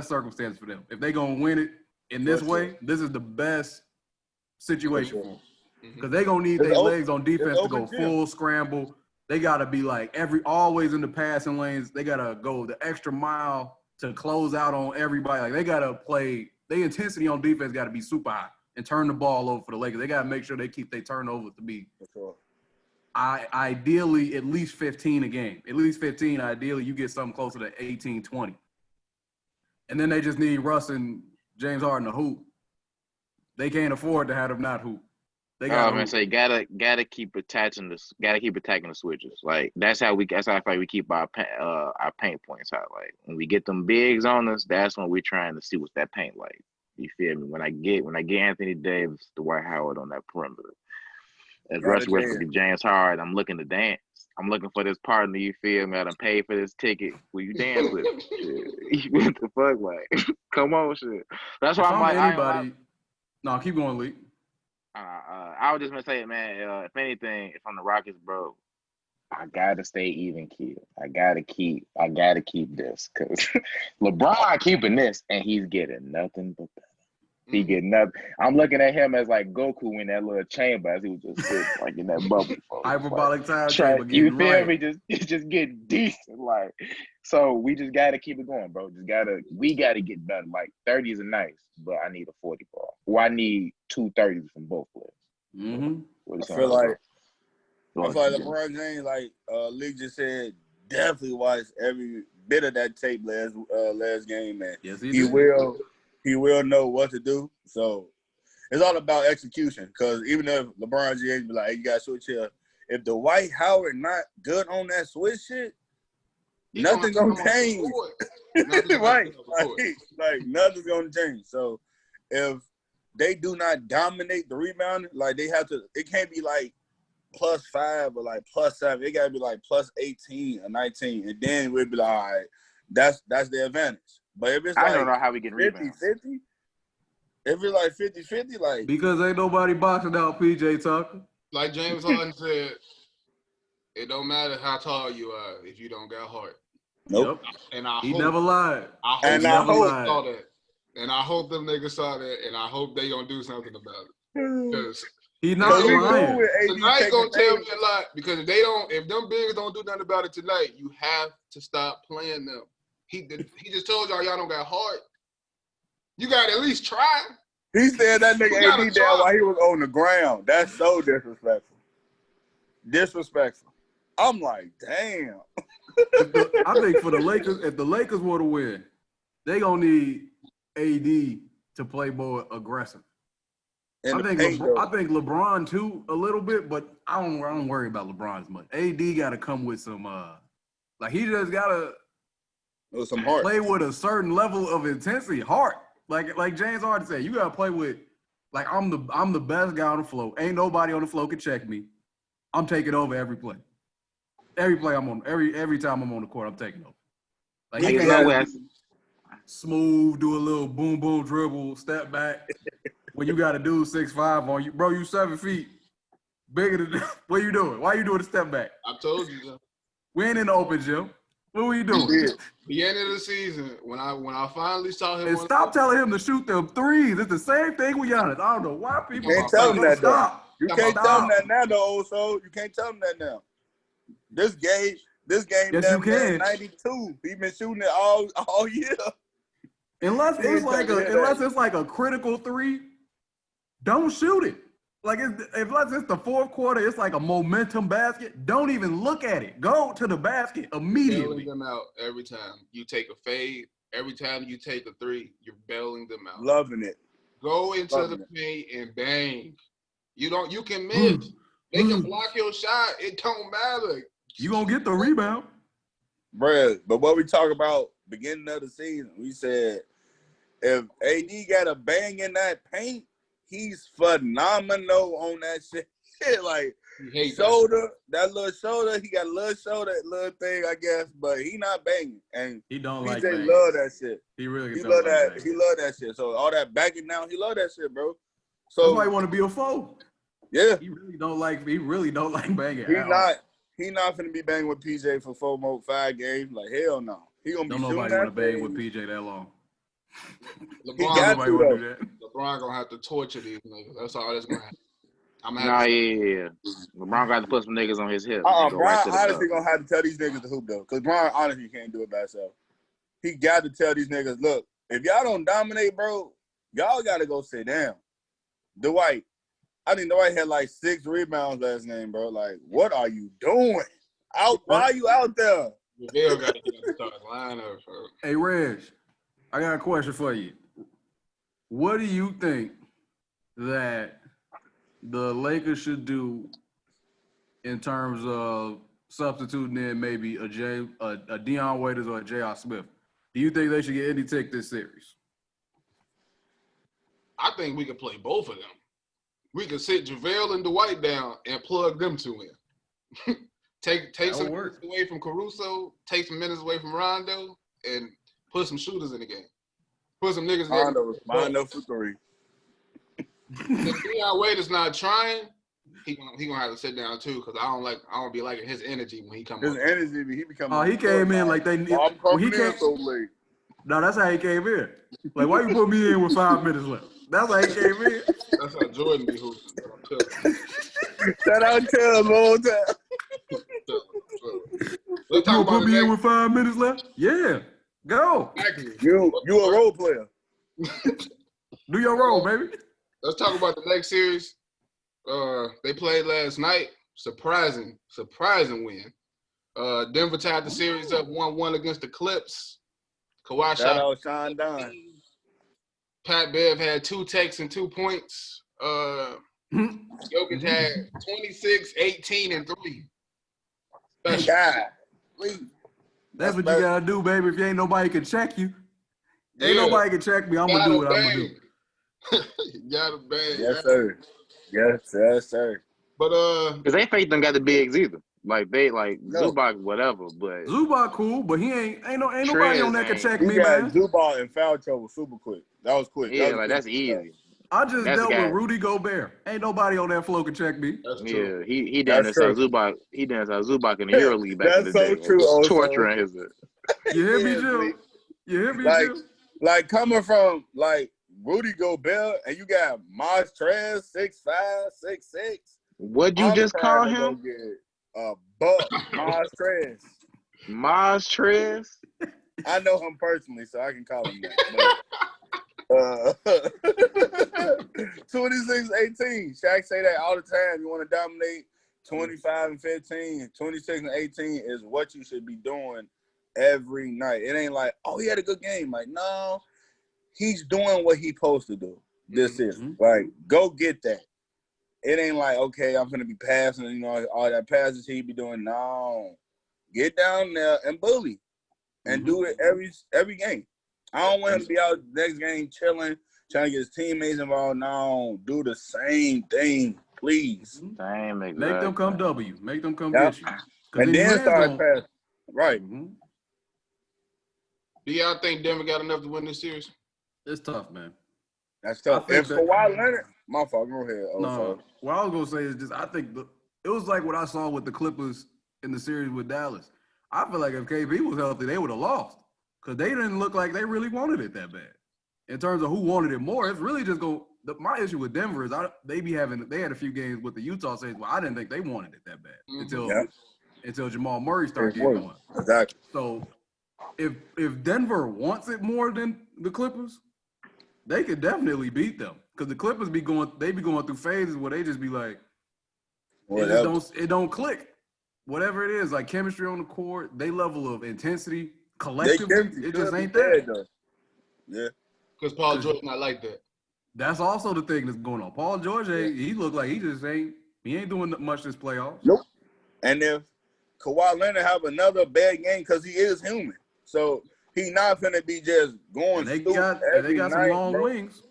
circumstance for them. If they're gonna win it in this way, this is the best situation for them. Because they're gonna need their legs on defense to go full scramble. They gotta be like always in the passing lanes. They gotta go the extra mile to close out on everybody. Like they gotta play. Their intensity on defense got to be super high and turn the ball over for the Lakers. They got to make sure they keep their turnovers to be ideally at least 15 a game. At least 15. Ideally, you get something closer to 18, 20. And then they just need Russ and James Harden to hoop. They can't afford to have them not hoop. They gotta keep attacking the switches. Like that's how I feel like we keep our paint points high. Like when we get them bigs on us, that's when we're trying to see what's that paint like. You feel me? When I get Anthony Davis, Dwight Howard on that perimeter, as Russ Westbrook and James Harden, I'm looking to dance. I'm looking for this partner. You feel me? I done paid for this ticket. Will you dance with me? What the fuck? Like, come on, shit. That's why I'm like anybody. No, keep going, Lee. I was just gonna say, man. If anything, if I'm the Rockets, bro, I gotta stay even keel. I gotta keep this because LeBron keeping this, and he's getting nothing but better. He getting nothing. I'm looking at him as like Goku in that little chamber as he was just sitting like in that bubble. Hyperbolic time chamber. You feel me? Just getting decent. Like, so we just gotta keep it going, bro. We gotta get better. Like 30s are nice, but I need a 40 ball. Or I need 2 30s from both players. I feel like LeBron James, like Lee just said, definitely watched every bit of that tape last game, man. Yes, he will know what to do. So it's all about execution. Because even if LeBron James be like, hey, you got to switch here. If Dwight Howard not good on that switch shit, nothing gonna change. Right? Like nothing's gonna change. So if they do not dominate the rebounding, like they have to, it can't be like +5 or like +7. It gotta be like +18 or 19, and then we'll be like, all right, that's the advantage. But if it's like I don't know how we get 50-50, if it's like 50-50, like because ain't nobody boxing out PJ Tucker. Like James Harden said, it don't matter how tall you are if you don't got heart. Nope. And I he hope, never lied. I hope he never lied. saw that. And I hope them niggas saw that, and I hope they gonna do something about it. Because he not lying. Tonight gonna tell me a lot. Because if them bigs don't do nothing about it tonight, you have to stop playing them. He just told y'all don't got heart. You gotta at least try. He said that nigga AD down while he was on the ground. That's so disrespectful. I'm like, damn. I think for the Lakers, if the Lakers were to win, they gonna need AD to play more aggressive. I think LeBron too a little bit, but I don't worry about LeBron as much. AD got to come with some like he just gotta some heart. Play with a certain level of intensity, heart. Like James Harden said, you gotta play with like I'm the best guy on the floor. Ain't nobody on the floor can check me. I'm taking over every play. Every play I'm on, every time I'm on the court, I'm taking over. Like smooth, do a little boom boom dribble, step back. When you got a dude 6'5" on you, bro, you 7 feet bigger than. What you doing? Why you doing a step back? I told you, Jim. We ain't in the open gym. What were you doing? The end of the season, when I finally saw him. And stop telling him to shoot them threes. It's the same thing with Giannis. I don't know why people can't tell him that. Stop. You can't tell him that now, though. So you can't tell him that now. This game, yes, you can. 92. He been shooting it all year. Unless it's like a critical three, don't shoot it. Like unless it's the fourth quarter, it's like a momentum basket. Don't even look at it. Go to the basket immediately. Bailing them out every time you take a fade. Every time you take a three, you're bailing them out. Loving it. Go into the paint and bang. You can miss. They can block your shot. It don't matter. You gonna get the rebound, bruh. But what we talk about beginning of the season, we said if AD got a bang in that paint, he's phenomenal on that shit. Like shoulder, that little shoulder, he got a little shoulder, little thing, I guess, but he not banging. And he don't PJ like banging. love that shit. He really love like that. banging. He love that shit. So all that backing down, he love that shit, bro. So that's why he want to be a foe. Yeah. He really don't like banging. He not finna be banging with PJ for 5 games. Like, hell no. He gonna be shooting that. Nobody want to bang with PJ that long. LeBron LeBron gonna have to torture these niggas. That's all that's gonna happen. Yeah. LeBron got to put some niggas on his hip. Brian honestly gonna have to tell these niggas to hoop though, because Brian honestly can't do it by himself. He got to tell these niggas, look, if y'all don't dominate, bro, y'all gotta go sit down. Dwight, I think Dwight had like 6 rebounds last game, bro. Like, what are you doing? Why are you out there? Bill got to get the starting lineup. Hey, Reg, I got a question for you. What do you think that the Lakers should do in terms of substituting in maybe a Deion Waiters or a J.R. Smith? Do you think they should get any take this series? I think we could play both of them. We could sit JaVale and Dwight down and plug them two in. take some minutes away from Caruso, take some minutes away from Rondo, and put some shooters in the game. Put some niggas in. Rondo for 3. If Deion Waiters not trying, he gonna have to sit down too, because I don't be liking his energy when he comes. His energy, he become. Oh, he came in like they. When he came so late. No, that's how he came in. Like, why you put me in with 5 minutes left? That's how he came in. That's how Jordan be hooping. Shout out to him all time. You gonna put me in with 5 minutes left? Yeah, go. Exactly. You a role player. Do your role, baby. Let's talk about the next series. They played last night. Surprising win. Denver tied the series up 1-1 against the Clips. Kawhi shot. Sean Dunn. Pat Bev had 2 takes and 2 points. Jokic had 26, 18, and 3. God. That's what you gotta do, baby. If you ain't nobody can check you, nobody can check me. I'm gonna do what I'm gonna do. You gotta bang. Yes, sir. Yes, sir. But because they fake them got the bigs either. Like they Zubac, whatever. But Zubac cool, but he ain't nobody on that can check me, man. Zubac in foul trouble super quick. That was quick. Yeah, that's easy. I just dealt with Rudy Gobert. Ain't nobody on that floor can check me. That's true. Yeah, he done saw Zubac. He done saw Zubac in the EuroLeague back in the day. That's so true. Torturing his. You hear me, Jim? You hear me, Jim? Like coming from like Rudy Gobert, and you got Maz Trez, 6'5", 6'6". What'd you just call him? Buck Maz Trez. Maz Trez? I know him personally, so I can call him that. 26-18. Shaq say that all the time. You want to dominate 25 and 15, 26 and 18 is what you should be doing every night. It ain't like, oh, he had a good game. Like, no, he's doing what he's supposed to do this season. Like, go get that. It ain't like, okay, I'm going to be passing, all that passes he be doing. No. Get down there and bully and do it every game. I don't want him to be out next game chilling, trying to get his teammates involved. No, do the same thing, please. Same exactly. Make them come W. Make them come get you. And then start passing. Right. Do y'all think Denver got enough to win this series? It's tough, man. That's tough. If Kawhi Leonard, my fault, go ahead. No, what I was going to say is just I think it was like what I saw with the Clippers in the series with Dallas. I feel like if KP was healthy, they would have lost because they didn't look like they really wanted it that bad. In terms of who wanted it more, it's really just my issue with Denver is they had a few games with the Utah series where I didn't think they wanted it that bad until Jamal Murray started getting going. Exactly. So if Denver wants it more than the Clippers, they could definitely beat them because the Clippers be going through phases where they just be like, it don't click. Whatever it is, like chemistry on the court, they level of intensity, collectively, it just ain't there. Yeah. Because Paul George not like that. That's also the thing that's going on. Paul George, he look like he ain't doing much this playoffs. Nope. And if Kawhi Leonard have another bad game because he is human. So he not going to be just going they got some long wings.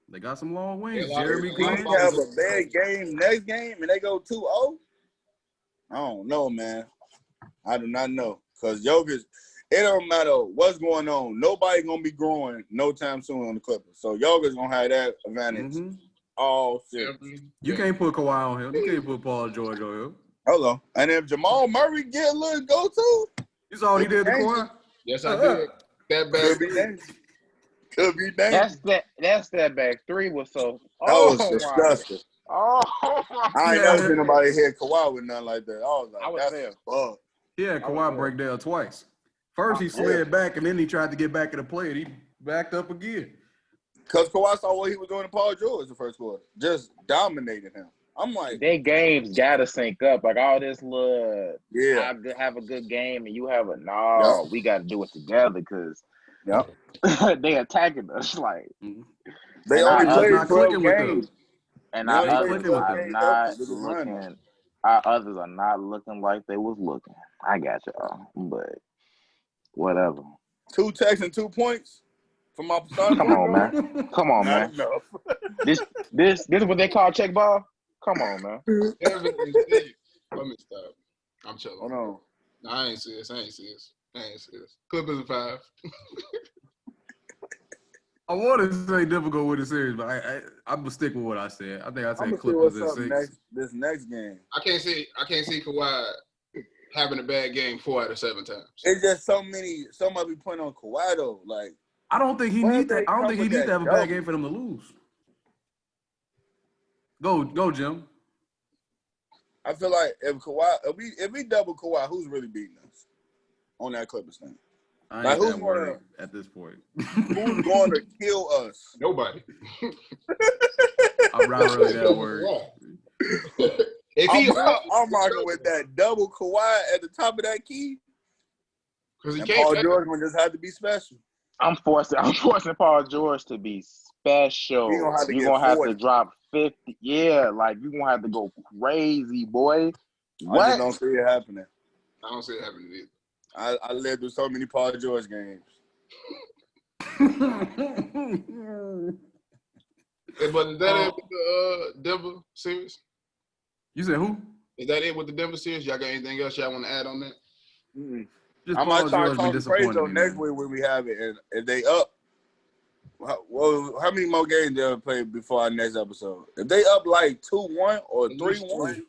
They got some long wings. Jeremy Grant have a bad game next game and they go 2-0. I don't know, man. I do not know. Because Jokic, it don't matter what's going on. Nobody going to be growing no time soon on the Clippers. So Jokic going to have that advantage all series. You can't put Kawhi on him. You can't put Paul George on him. Hello. And if Jamal Murray get a little go-to. You saw what he did to Kawhi? Yes, I did. That bad. Could be dangerous. That step back three was so. That was disgusting. Oh, I ain't never seen nobody hit Kawhi with nothing like that. I was like, that's fuck. Yeah, Kawhi break down twice. First he slid back, and then he tried to get back in the play, and he backed up again. Because Kawhi saw what he was doing to Paul George the first quarter. Just dominated him. I'm like, their games gotta sync up. Like all this little, yeah, I have a good game and you have a no. We gotta do it together because they attacking us like they only played 12 games. And our others are not looking like they was looking. I got y'all, but whatever. 2 texts and 2 points from my starting. Come on, man. Come on, man. This is what they call check ball. Come on, man. Let me stop. I'm chilling. Hold on. No, I ain't serious. Clippers in 5. I want to say difficult with the series, but I'm gonna stick with what I said. I think I said Clippers in 6. This next game. I can't see Kawhi having a bad game 4 out of 7 times. It's just somebody point on Kawhi though. Like I don't think he needs that. I don't think he needs to have a bad game for them to lose. Go, Jim. I feel like if we double Kawhi, who's really beating us on that Clippers thing? Like who's going at this point? Who's going to kill us? Nobody. I'm not really that worried. I'm rocking with that double Kawhi at the top of that key. Because Paul George will just have to be special. I'm forcing Paul George to be special. You're gonna have to drop 50. Yeah, like you're gonna have to go crazy, boy. What? I just don't see it happening. I don't see it happening either. I lived through so many Paul George games. But is that it with the Denver series? You said who? Is that it with the Denver series? Y'all got anything else y'all want to add on that? I might try to talk crazy on next week when we have it. And if they up, how many more games they'll play before our next episode? If they up like 2-1 or 3-1,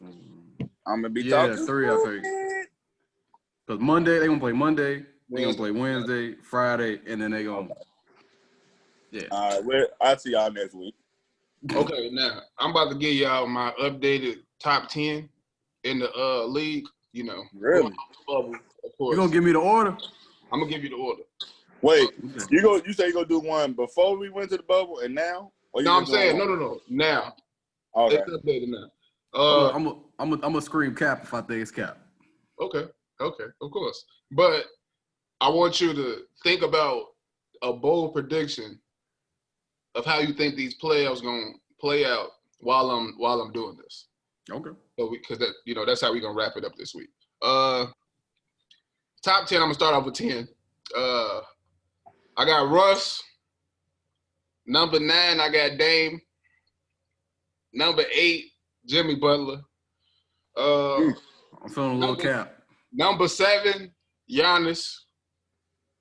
I'm gonna be talking. 3, I think. Because Monday, they're going to play Monday, they're going to play Wednesday, Friday, and then they're going to All right, I'll see y'all next week. Okay, now, I'm about to give y'all my updated top 10 in the league, you know. Really? Bubble, of course. You going to give me the order? I'm going to give you the order. Wait, you say you're going to do one before we went to the bubble and now? No, I'm saying, no. Now. Okay. It's updated now. I'm going to scream cap if I think it's cap. Okay, of course. But I want you to think about a bold prediction of how you think these playoffs going to play out while I'm doing this. Okay. So because that's how we're going to wrap it up this week. Top 10, I'm going to start off with 10. I got Russ. Number 9, I got Dame. Number 8, Jimmy Butler. I'm feeling a little cap. Number 7, Giannis.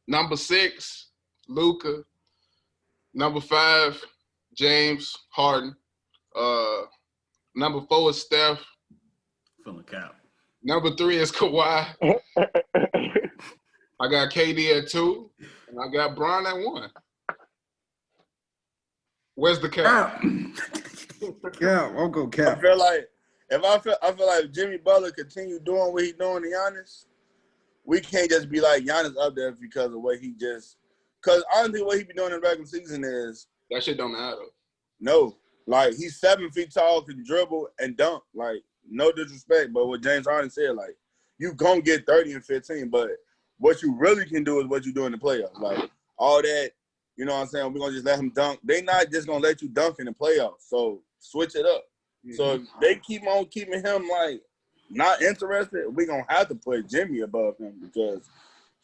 Number 6, Luka. Number 5, James Harden. Number 4 is Steph. Feeling cap. Number 3 is Kawhi. I got KD at 2, and I got Bron at 1. Where's the cap? Yeah, I'll go cap. I feel like if Jimmy Butler continue doing what he's doing to Giannis, we can't just be like Giannis up there because of what he just. Because honestly, what he be doing in the regular season is that shit don't matter. No, like he's 7 feet tall, can dribble and dunk. Like no disrespect, but what James Harden said, like you gonna get 30 and 15, but what you really can do is what you do in the playoffs. Like all that, you know what I'm saying? We're gonna just let him dunk. They not just gonna let you dunk in the playoffs. So switch it up. So if they keep on keeping him like not interested, we're gonna have to put Jimmy above him because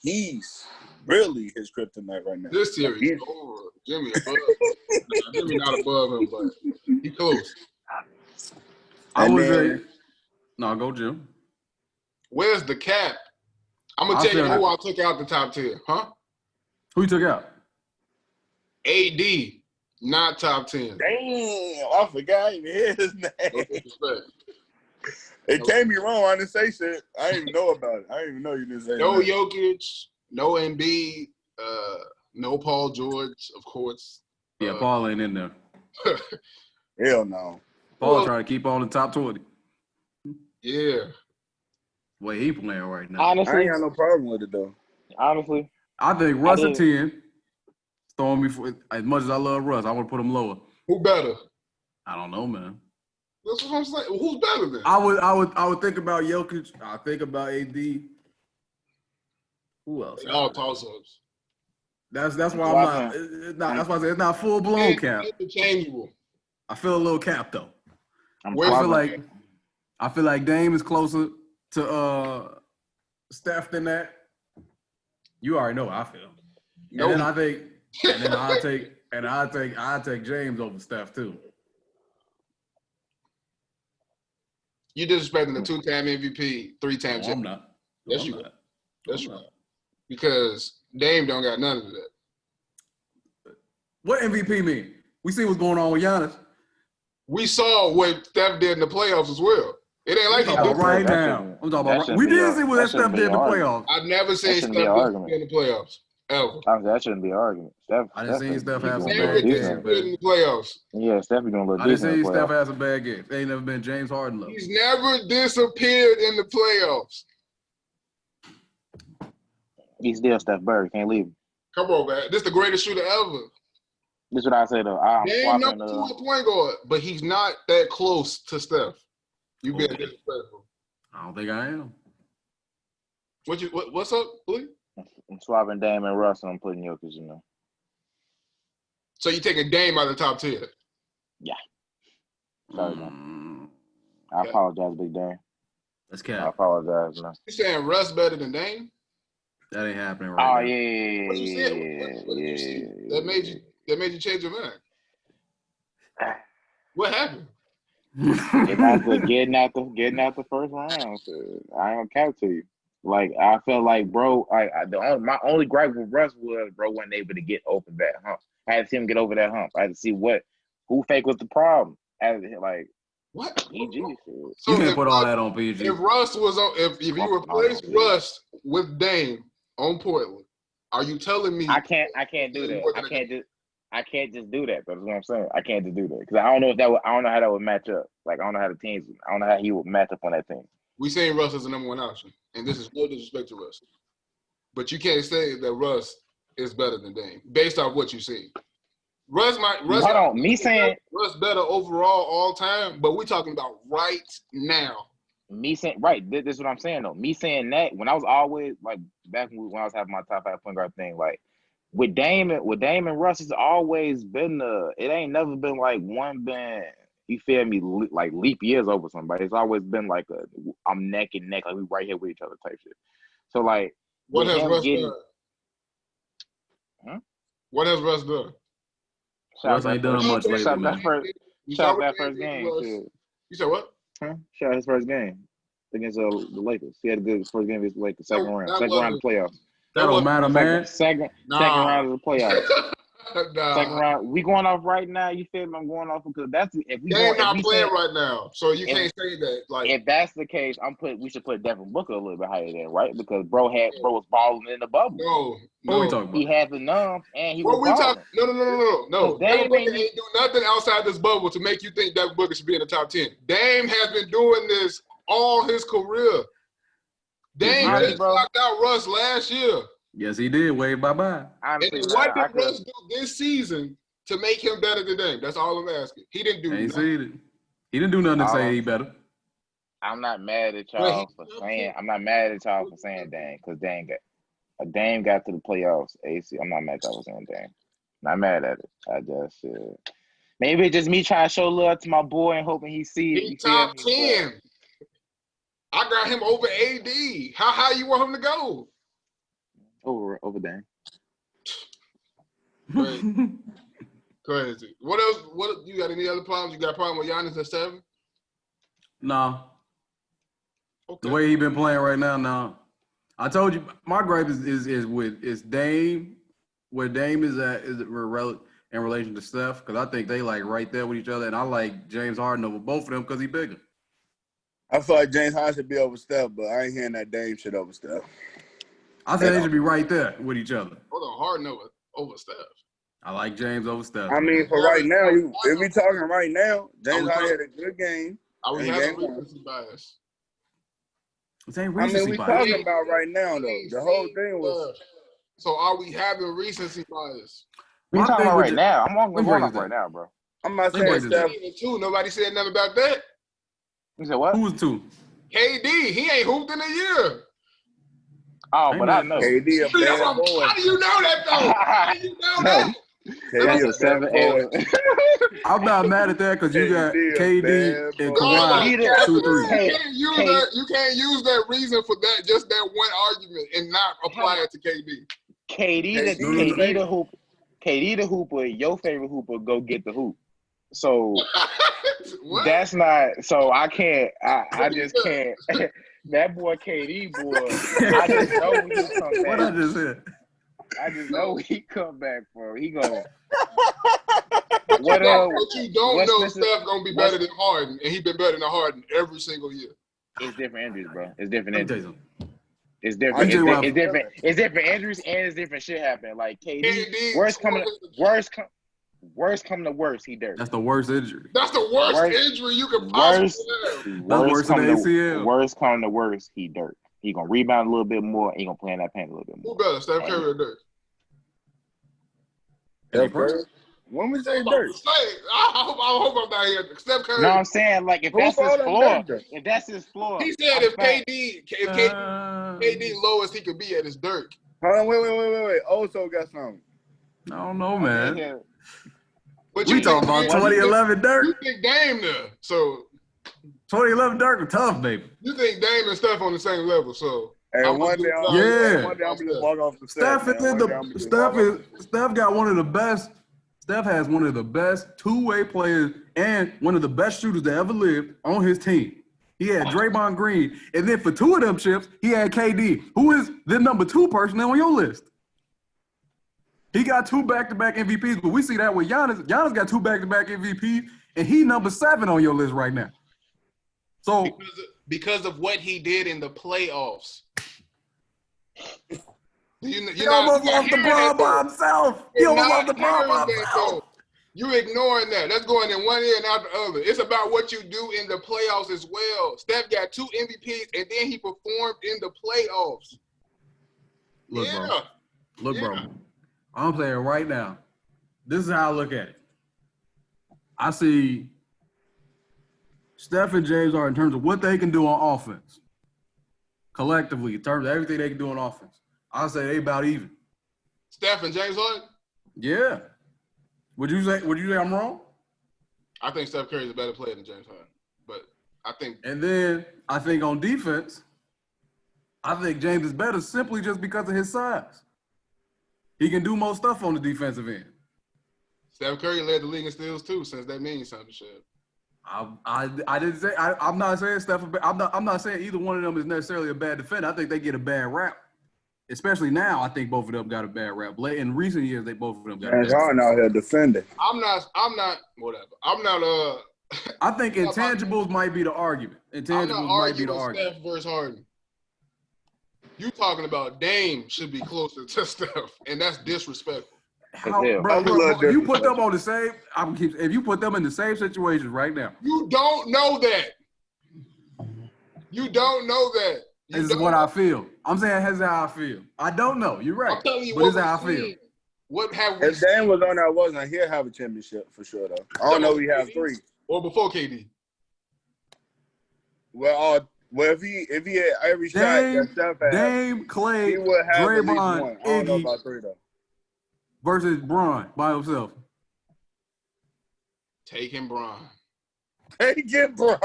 he's really his kryptonite right now. This series over. Jimmy above. Jimmy not above him, but he close. I would say no, go Jim. Where's the cap? I'm gonna tell you who I took out the top 10, huh? Who you took out? AD, not top 10. Damn, I forgot his name. No disrespect. It can't be wrong. I didn't say shit. I didn't even know about it. I didn't even know you didn't say No that. Jokic, no Embiid, no Paul George, of course. Yeah, Paul ain't in there. Hell no. Paul trying to keep on the top 20. Yeah. Way he playing right now. I Honestly, ain't got no problem with it though. honestly, I think Russ at 10. Throwing me for as much as I love Russ, I want to put him lower. Who better? I don't know, man. That's what I'm saying. Who's better than? I would think about Jokic. I think about AD. Who else? They all toss-ups. That's why I'm not. It's not. That's why I say it's not full blown cap. Interchangeable. I feel a little cap though. I'm I feel like Dame is closer to Steph than that. You already know how I feel. Nope. And then I take James over Steph too. You disrespecting the 2-time MVP, 3-time No, champion. I'm not. Yes, you are. That's right. Because Dame don't got none of that. What MVP mean? We see what's going on with Giannis. We saw what Steph did in the playoffs as well. It ain't like he I'm did talking right now. I'm talking about we did see what that Steph did in the playoffs. I've never seen Steph did in the playoffs. Ever. That shouldn't be an argument. I didn't see Steph have some never bad did games. in the playoffs. Yeah, Steph be doing a little I didn't decent. see Steph have some bad games. They ain't never been James Harden level. He's never disappeared in the playoffs. He's still Steph Curry. Can't leave him. Come on, man. This is the greatest shooter ever. This is what I say though. I'm Dame swapping. number 2 at point guard, but he's not that close to Steph. You being disrespectful. I don't think I am. What's up, please? I'm swapping Dame and Russ, and I'm putting Jokic in there. So you taking Dame out of the top 10? Yeah. Sorry, man. I apologize, Big Dame. That's cap. I apologize, man. You saying Russ better than Dame? That ain't happening right now. Yeah. What you said? What did you see? That made you change your mind. What happened? getting out the first round. So I ain't gonna count to you. Like I felt like, bro, my only gripe with Russ was, bro, wasn't able to get over that hump. I had to see him get over that hump. I had to see who fake was the problem. Like what? PG shit. So you can't put all that on PG. If Russ was on, if you replaced Russ with Dame on Portland, are you telling me I can't do that. I can't just do that. That's what I'm saying. I can't just do that because I don't know I don't know how that would match up. Like I don't know how I don't know how he would match up on that team. We saying Russ is the number 1 option, and this is no disrespect to Russ, but you can't say that Russ is better than Dame based off what you see. Russ better overall all time, but we're talking about right now. Me saying right, this is what I'm saying though. Me saying that when I was always like back when I was having my top 5 point guard thing, like with Dame and Russ, it's always been it ain't never been like one been, you feel me, like leap years over somebody. It's always been like I'm neck and neck, like we right here with each other type shit. So like what has Russ done? Huh? What has Russ done? Russ ain't done much lately. Shout out that first game. You said what? Huh? Shout out his first game against the Lakers. He had a good first game against the Lakers. Second round of the playoffs. That don't matter, man. Second round of the playoffs. Nah. Second round. We going off right now. You feel me? I'm going off because that's They're not playing right now, so you can't say that. Like if that's the case, we should put Devin Booker a little bit higher there, right? Because bro was balling in the bubble. No. What are we talking about? He had the numbs and he was balling. No. Devin Booker ain't do nothing outside this bubble to make you think Devin Booker should be in the top 10. Dame has been doing this all his career. Dame just knocked out Russ last year. Yes, he did. Wave bye-bye. Honestly, and what did Russ do this season to make him better than Dame? That's all I'm asking. He didn't do nothing. He didn't do nothing to say he better. I'm not mad at y'all for saying Dame because Dame got to the playoffs. AC. I'm not mad at y'all for saying Dame. Not mad at it. I just maybe it's just me trying to show love to my boy and hoping he see it. He top 10. I got him over AD. How high you want him to go? Over Dame. Crazy. What else? What you got? Any other problems? You got a problem with Giannis at 7? No. The way he been playing right now, no. I told you my gripe is with Dame, where Dame is at in relation to Steph, because I think they like right there with each other, and I like James Harden over both of them because he's bigger. I feel like James Harden should be over Steph, but I ain't hearing that Dame shit over Steph. I said they should be right there with each other. Hold on, Harden over Steph. I like James over Steph. I mean, for right now, if we talking right now, James Harden had a good game. Are we having recency bias? I mean, we talking about right now, though. The whole thing was. So are we having recency bias? We talking about right now. I'm on up right now, bro. I'm not saying Steph. Nobody said nothing about that. You said what? Who was 2? KD. He ain't hooped in a year. Oh, but I know. KD a bad boy. How do you know that, though? How do you know that? KD a 7 I'm not mad at that because you got KD and Kawhi 2-3. You can't use that reason for that, just that one argument, and not apply it to KD. KD the hooper, your favorite hooper, go get the hoop. So that's not. So I can't. I just can't. That boy KD boy. I just know when he come back. What I just said. I just know he come back for. He gonna. What you don't know, Steph gonna be better than Harden, and he been better than Harden every single year. It's different injuries, bro. It's different injuries. It's different. It's different. It's different injuries and it's different shit happen. Like KD, worst coming to worst, he dirt. That's the worst injury. That's the worst injury you can possibly have. Worst coming to ACL. Worst coming to worst, he dirt. He gonna rebound a little bit more. And he gonna play in that paint a little bit more. Who better, Steph Curry or Dirk? Steph Curry. When we say Dirk, I hope I'm not here. Steph Curry. No, I'm saying like if that's his floor. If that's his floor. He said if KD lowest he could be at is Dirk. Hold on, wait. Also got something. I don't know, man. But we talking about 2011 Dirk. You think Dame there? So 2011 Dirk was tough, baby. You think Dame and Steph on the same level? So one day I'm gonna walk off the set. Steph got one of the best. Steph has one of the best two-way players and one of the best shooters that ever lived on his team. He had Draymond Green, and then for 2 of them chips, he had KD, who is the number 2 person on your list. He got 2 back-to-back MVPs, but we see that with Giannis. Giannis got 2 back-to-back MVPs, and he number 7 on your list right now. So because of what he did in the playoffs. He almost lost the ball by himself. He almost lost the ball by himself. You ignoring that. That's going in one ear and out the other. It's about what you do in the playoffs as well. Steph got 2 MVPs, and then he performed in the playoffs. Look, bro. I'm saying right now, this is how I look at it. I see Steph and James are in terms of what they can do on offense. Collectively, in terms of everything they can do on offense. I'll say they about even. Steph and James Harden? Yeah. Would you say I'm wrong? I think Steph Curry is a better player than James Harden. But I think and then I think on defense, I think James is better simply just because of his size. He can do more stuff on the defensive end. Steph Curry led the league in steals too, since that means something. Shit. I didn't say I'm not saying Steph. I'm not saying either one of them is necessarily a bad defender. I think they get a bad rap, especially now. I think both of them got a bad rap. In recent years, both of them got. James Harden out here defending. I'm not. Whatever. I'm not. I think intangibles might be the argument. Intangibles might be the argument. Steph versus Harden. You talking about Dame should be closer to Steph, and that's disrespectful. Bro, if you put them on the same, if you put them in the same situation right now, you don't know that. You don't know that. This is what I feel. I'm saying this is how I feel. I don't know. You're right. I'm telling you but this is how I feel. What have we? If Dame was on that, wasn't he'll have a championship for sure though. I don't know if he have 3 or before KD. Well, if he had every shot that Steph had, Dame, Clay, he would have Draymond, I don't know about 3 though. Versus Bron by himself. Taking Bron. Taking Bron.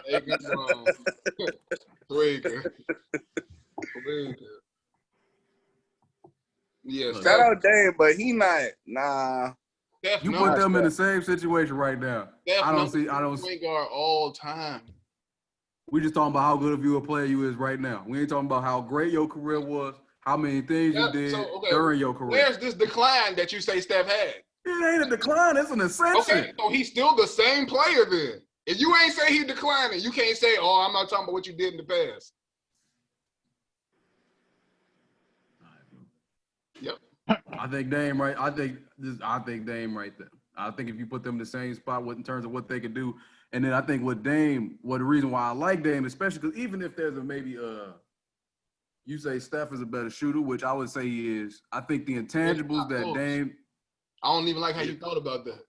Taking Bron. Tweaker. Yeah, shout out Dame, but he not. Nah. You put them in the same situation right now. I don't see. Point guard all time. We just talking about how good of you a player you is right now. We ain't talking about how great your career was, how many things you did during your career. Where's this decline that you say Steph had? It ain't a decline. It's an ascension. Okay, so he's still the same player then. If you ain't say he declining, you can't say, "Oh, I'm not talking about what you did in the past." Yep. I think Dame right. I think Dame right there. I think if you put them in the same spot in terms of what they could do, and then I think with Dame, the reason why I like Dame, especially because even if there's you say Steph is a better shooter, which I would say he is. I think the intangibles that Dame. I don't even like how you thought about that,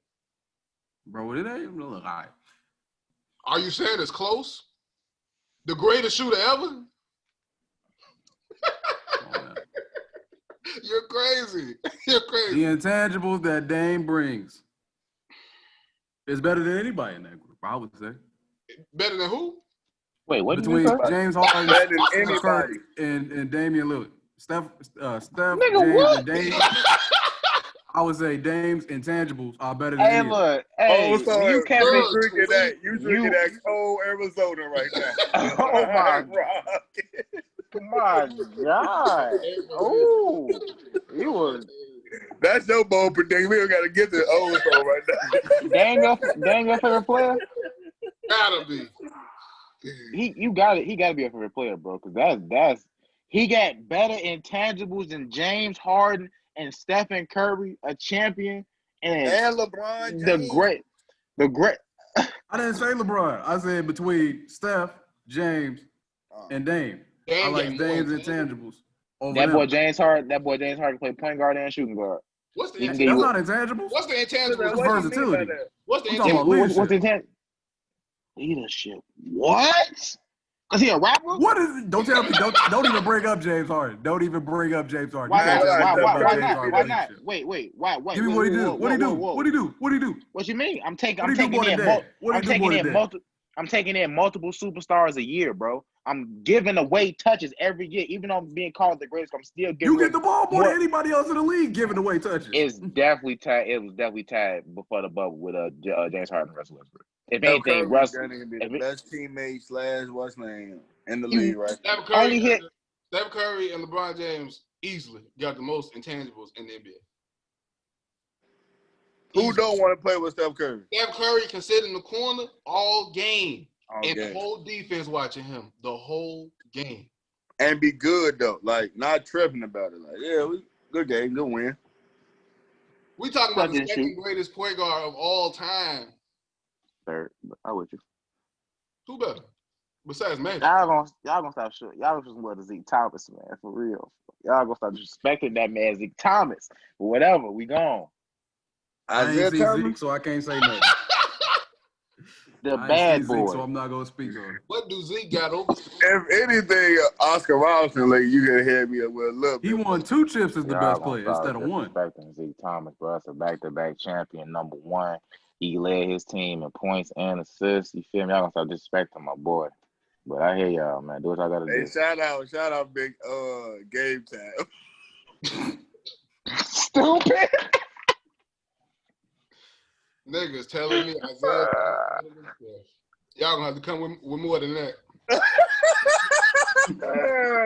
bro. It ain't even look all right. Are you saying it's close? The greatest shooter ever? You're crazy. You're crazy. The intangibles that Dame brings is better than anybody in that group, I would say. Better than who? Wait, what? Between James Harden, better than anybody, and Damian Lillard. Steph, Nigga, James, what? and Dame. I would say Dame's intangibles are better than Hey, any. look. Hey, so you can't be drinking that. You drinking that cold Arizona right now. Oh my God! Oh, you was. That's your bold prediction. We don't got to get to the old song right now. Dang your favorite player. Gotta be. He got to be a favorite player, bro. Because that's he got better intangibles than James Harden and Stephen Curry, a champion, And LeBron James. The great. I didn't say LeBron. I said between Steph, James, and Dame. I like Dame's intangibles. That boy James Harden can play point guard and shooting guard. What's the intangibles? That's not intangibles. What's the intangibles? What's versatility? What's the intangibles? What's the intangibles? Leadership. What? Cause he a rapper? What is it? Don't tell me. Don't even bring up James Harden. Don't even bring up James Harden. Why not? Why not? Wait. Why? Give me what he do. What he do? What he do? What he do? What you mean? I'm taking in multiple superstars a year, bro. I'm giving away touches every year, even though I'm being called the greatest. I'm still giving. You get the ball more than anybody else in the league giving away touches. It's definitely tied. It was definitely tied before the bubble with James Harden and Russell Westbrook. If anything, Russell gonna be the best teammate / what's name in the league, right? Steph Curry and LeBron James easily got the most intangibles in the NBA. Who don't want to play with Steph Curry? Steph Curry can sit in the corner all game. The whole defense watching him the whole game. And be good, though. Like, not tripping about it. Like, yeah, good game, good win. We talking about the second greatest point guard of all time. Third, I with you. Who better? Besides Magic. Y'all gonna stop shooting. Y'all just want to Zeke Thomas, man, for real. Y'all gonna stop disrespecting that man, Zeke Thomas. But whatever, we gone. I ain't see Zeke, so I can't say nothing. The bad boy. So I'm not gonna speak on it. What do Zeke got over? If anything, Oscar Robertson, like you gonna hear me with a little bit. He won 2 chips as the best player instead of 1. Disrespecting Zeke Thomas, bro. That's a back-to-back champion, number 1. He led his team in points and assists. You feel me? Y'all gonna start disrespecting my boy. But I hear y'all, man. Do what y'all gotta do. Hey, shout out, big game time. Stupid. Niggas telling me Isaiah. Y'all gonna have to come with more than that.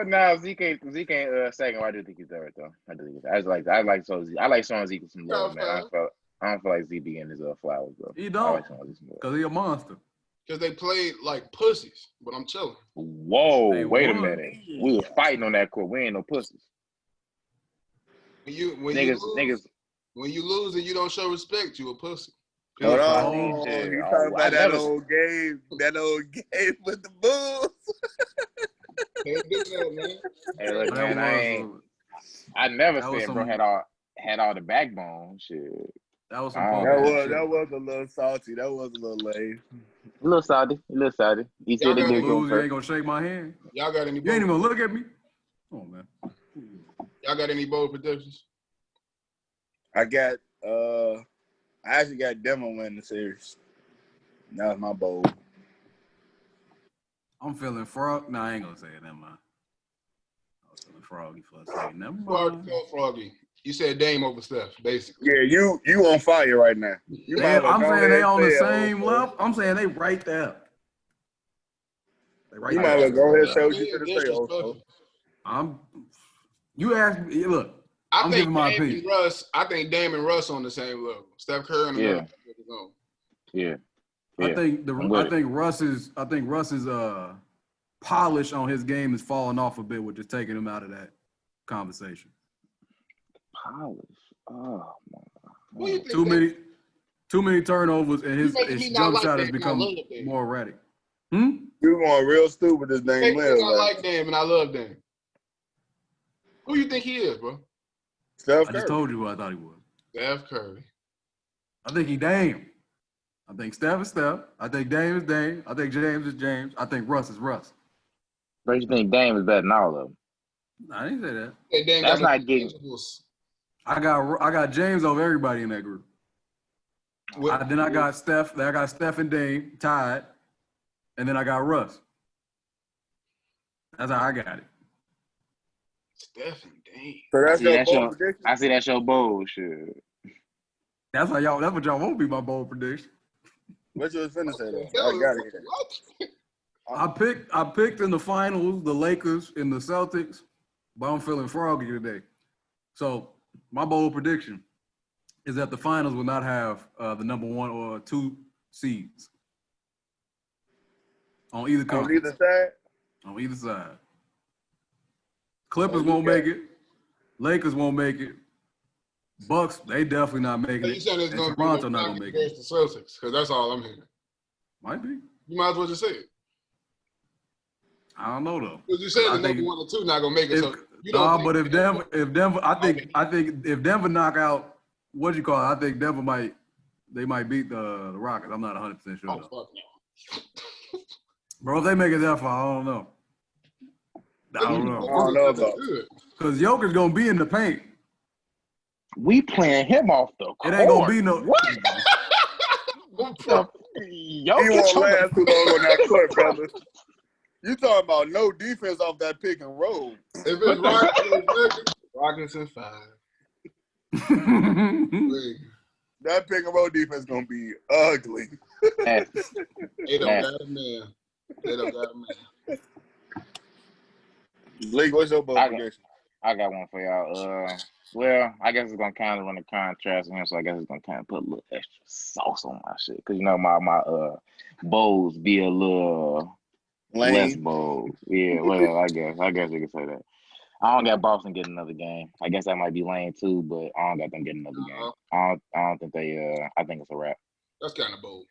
Nah, Zeke ain't second. I do think he's third though. I do think he's third. I like showing Zeke some love, man. I don't feel like Zeke be in his flowers, bro. He don't, because he a monster. Because they played like pussies, but I'm chilling. Whoa, wait a minute. We were fighting on that court. We ain't no pussies. When you lose and you don't show respect, you a pussy. Hold on, you talking about that old game with the Bulls? Can't do that, man. Hey, look, man, I never said bro had all the backbone. Shit. That was some that was a little salty. That was a little lame. A little salty. You said they lose, you ain't gonna shake my hand. Y'all got any? You ain't even gonna look at me. Oh man. Y'all got any bold predictions? I actually got Denver winning the series. That was my bold. I'm feeling frog. No, I ain't gonna say it. Never mind. I was feeling froggy for a second. Never mind. Froggy. You said Dame over Steph, basically. Yeah, you on fire right now. I'm saying they on the same level. I'm saying they right there. Right You might there. as well go ahead and say what you Being gonna say, disrespectful. also. You asked me. Look, I I'm think giving my Dame opinion. and Russ. I think Dame and Russ on the same level. Steph Curry on another level. Yeah. I think Russ is polish on his game is falling off a bit, which is taking him out of that conversation. Polish. Oh my God. Who you think Too many turnovers, and his jump shot has become more erratic. You going real stupid this Dame Lillard. I like Dame and I love Dame. Who you think he is, bro? Steph I Curry. just told you who I thought he was. Steph Curry. I think he Dame. I think Steph is Steph. I think Dame is Dame. I think James is James. I think Russ is Russ. But you think Dame is better than all of them? I didn't say that. Hey, Dame That's got not getting. I got James over everybody in that group. Then I got Steph. I got Steph and Dame tied, and then I got Russ. That's how I got it. Steph and Dame. So that's your bold prediction? I see that's your bold shit. That's what y'all won't be my bold prediction. What you was finna say though? I got it. What? I picked in the finals the Lakers and the Celtics, but I'm feeling froggy today. So my bold prediction is that the finals will not have the number 1 or 2 seeds on either conference. On either side. Clippers won't make it. Lakers won't make it. Bucks, they definitely not making it. And Toronto not gonna make it. Against the Celtics, because that's all I'm hearing. Might be. You might as well just say it. I don't know though. Because you said the number 1 or 2 not gonna make it. So you don't. But if Denver, I think if Denver knock out what you call it, I think Denver might beat the Rockets. I'm not 100% sure. Oh, fuck no. Bro, if they make it that far, I don't know. I don't know about because Joker's gonna be in the paint. We playing him off the court. It ain't gonna be no. What? He won't last too long on that court, brother. You talking about no defense off that pick and roll? If it's Rockets in 5. That pick and roll defense gonna be ugly. They don't got a man. Blake, what's your bold prediction? I got one for y'all. Well, I guess it's gonna kind of run the contrast in here, so I guess it's gonna kind of put a little extra sauce on my shit, cause you know my bowls be a little less bold. Yeah, well, I guess you can say that. I don't got Boston getting another game. I guess that might be lame too, but I don't got them getting another game. I don't think they. I think it's a wrap. That's kind of bold.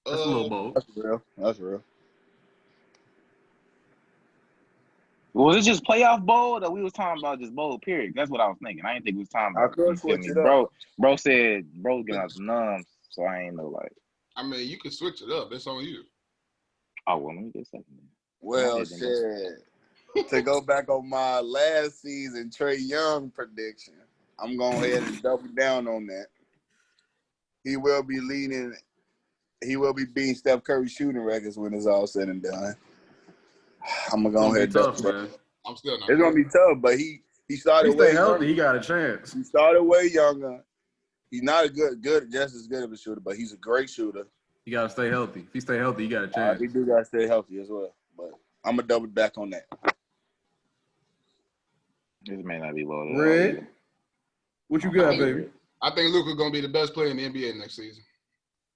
That's a little bold. That's real. Was it just playoff bold, or we was talking about just bold period? That's what I was thinking. I didn't think we was talking about. I could switch it up. Bro said bro's getting out the numbs, so I ain't know like. I mean, you can switch it up. It's on you. Oh well, let me get a second. Well, shit. To go back on my last season Trae Young prediction, I'm going ahead and double down on that. He will be beating Steph Curry shooting records when it's all said and done. I'm gonna go ahead. Tough, man. I'm still not. It's gonna be tough, but he started way healthy. younger. He got a chance. He started way younger. He's not just as good of a shooter, but he's a great shooter. You gotta stay healthy. If he stay healthy, you got a chance. He do gotta stay healthy as well. But I'm gonna double back on that. This may not be loaded. Red, what you got, baby? I think Luka's gonna be the best player in the NBA next season.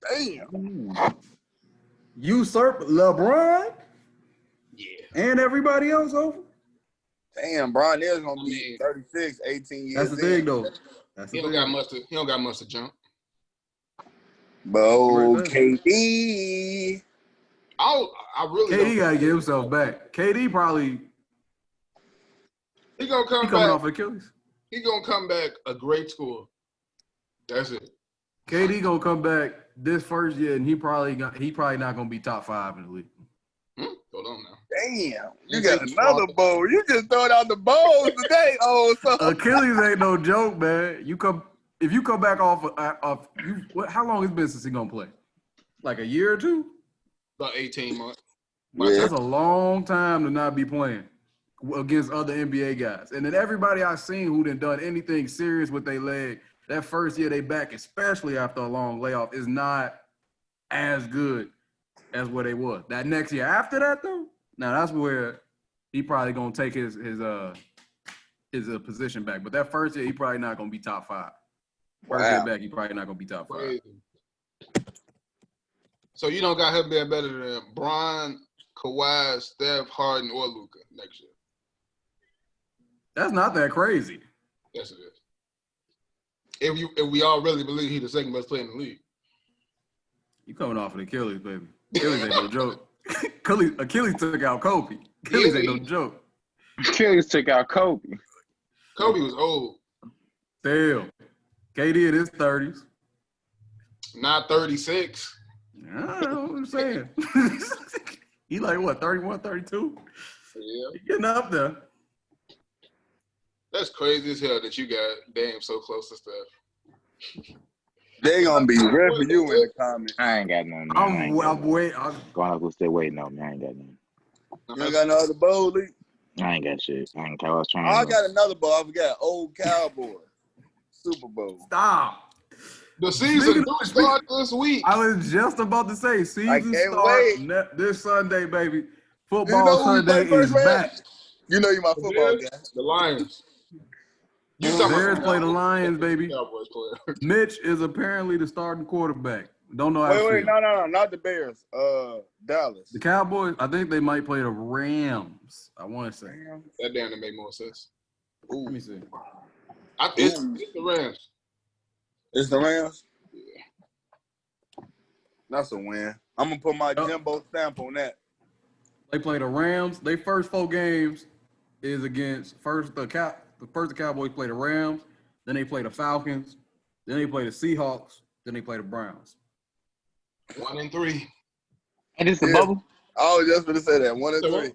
Damn. Usurp LeBron? Yeah. And everybody else over? Damn, Bron is gonna be 36, 18 years. That's the thing, though. He don't got much to jump. But KD. KD gotta get himself back. KD probably he coming off Achilles. He gonna come back a great scorer. That's it. KD gonna come back this first year, and he probably not gonna be top 5 in the league. Hold on now. Damn, you got another bowl. You just throwing out the bowls today. Achilles ain't no joke, man. If you come back off how long it's been since he gonna play? Like a year or 2? About 18 months. Yeah. That's a long time to not be playing against other NBA guys. And then everybody I've seen who done anything serious with their leg, that first year they back, especially after a long layoff, is not as good as what they was. That next year after that, though, Now that's where he probably gonna take his position back. But that first year, he probably not gonna be top 5. First year back, he probably not gonna be top 5. Crazy. So you don't got him being better than Bron, Kawhi, Steph, Harden, or Luka next year. That's not that crazy. Yes, it is. If we all really believe he's the second best player in the league. You coming off of Achilles, baby. Achilles ain't no joke. Achilles took out Kobe. Achilles ain't no joke. Achilles took out Kobe. Kobe was old. Still. KD in his 30s. Not 36. I don't know what I'm saying. He like, what, 31, 32? Yeah. He getting up there. That's crazy as hell that you got Dame so close to Steph. They gonna be ripping you in the comments. I ain't got none. I'm going up to stay waiting on me. I ain't got none. You ain't got no other bowl league? I ain't got shit. I was trying. I got another bowl. I forgot. Old Cowboy. Super Bowl. Stop. The season do start this week. I was just about to say, season start this Sunday, baby. Football Sunday is back. You know you my football guy. The Lions. The Bears play the Lions, baby. Mitch is apparently the starting quarterback. Don't know how to Wait, no, not the Bears. Dallas. The Cowboys, I think they might play the Rams. I want to say. That damn it make more sense. Ooh. Let me see. It's the Rams. It's the Rams? Yeah. That's a win. I'm going to put my Jimbo stamp on that. They play the Rams. They first 4 games is against the Cowboys play the Rams, then they play the Falcons, then they play the Seahawks, then they play the Browns. 1-3. And it's the bubble? I was just going to say that. 1-3.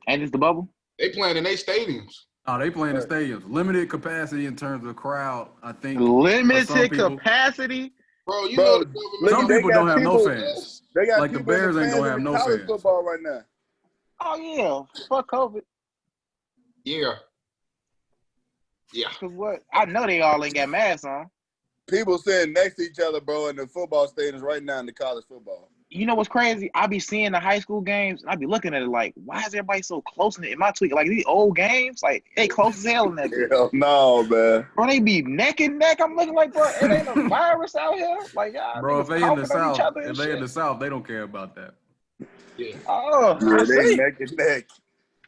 And it's the bubble? They playing in their stadiums. Oh, they play in the stadiums. Limited capacity in terms of crowd, I think. Limited capacity? Bro, you know some people don't have no fans. They got like the Bears ain't going to have no fans. Football right now. Oh, yeah. Fuck COVID. Yeah. Cause what? I know they all ain't got masks on. People sitting next to each other, bro, in the football stadiums right now in the college football. You know what's crazy? I be seeing the high school games, and I be looking at it like, why is everybody so close in it? Am I tweaking? Like these old games, like they close as hell in that. Hell no, man. Bro, they be neck and neck. I'm looking like, bro, it ain't a virus out here. Like, bro, if they in the South, they don't care about that. Yeah. Oh, yeah, they neck and neck.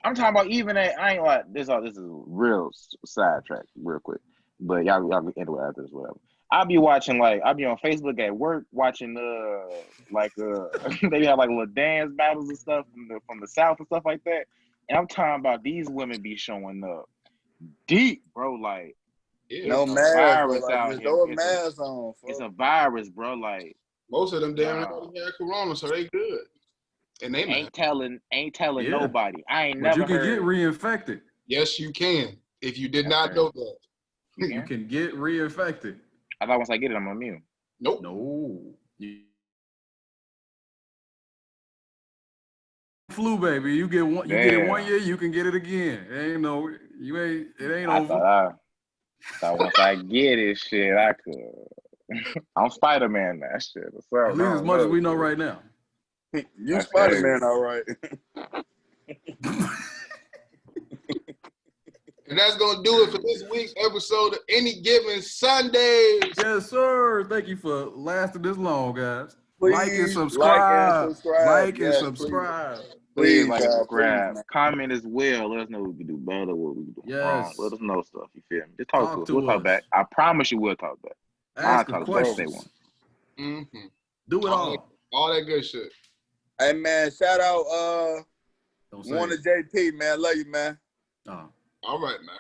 I'm talking about even at, I ain't like this is a real sidetrack real quick. But y'all can end it after this, whatever. I'll be watching I'll be on Facebook at work watching they have like little dance battles and stuff from the South and stuff like that. And I'm talking about these women be showing up deep, bro. Like no mask, virus out here. Throw a mask on. It's a virus, bro. Like most of them damn near had corona, so they good. And they ain't telling nobody. I ain't never. But you can get reinfected. Yes, you can. If you did not know that, you can get reinfected. I thought once I get it, I'm immune. Nope. No. Flu, baby. You get it 1 year, you can get it again. It ain't over. I thought once I get it, shit, I could. I'm Spider-Man that shit. At least as much as we know right now. You Spider-Man, all right. And that's going to do it for this week's episode of Any Given Sundays. Yes, sir. Thank you for lasting this long, guys. Please, like and subscribe. Please like and subscribe. Comment as well. Let us know what we can do better, what we can do wrong. Let us know stuff. You feel me? Just talk to us. We'll talk back. I promise you we'll talk back. Ask a question. Mm-hmm. Do it all. All that good shit. Hey, man, shout out Warner JP, man. Love you, man. All right, man.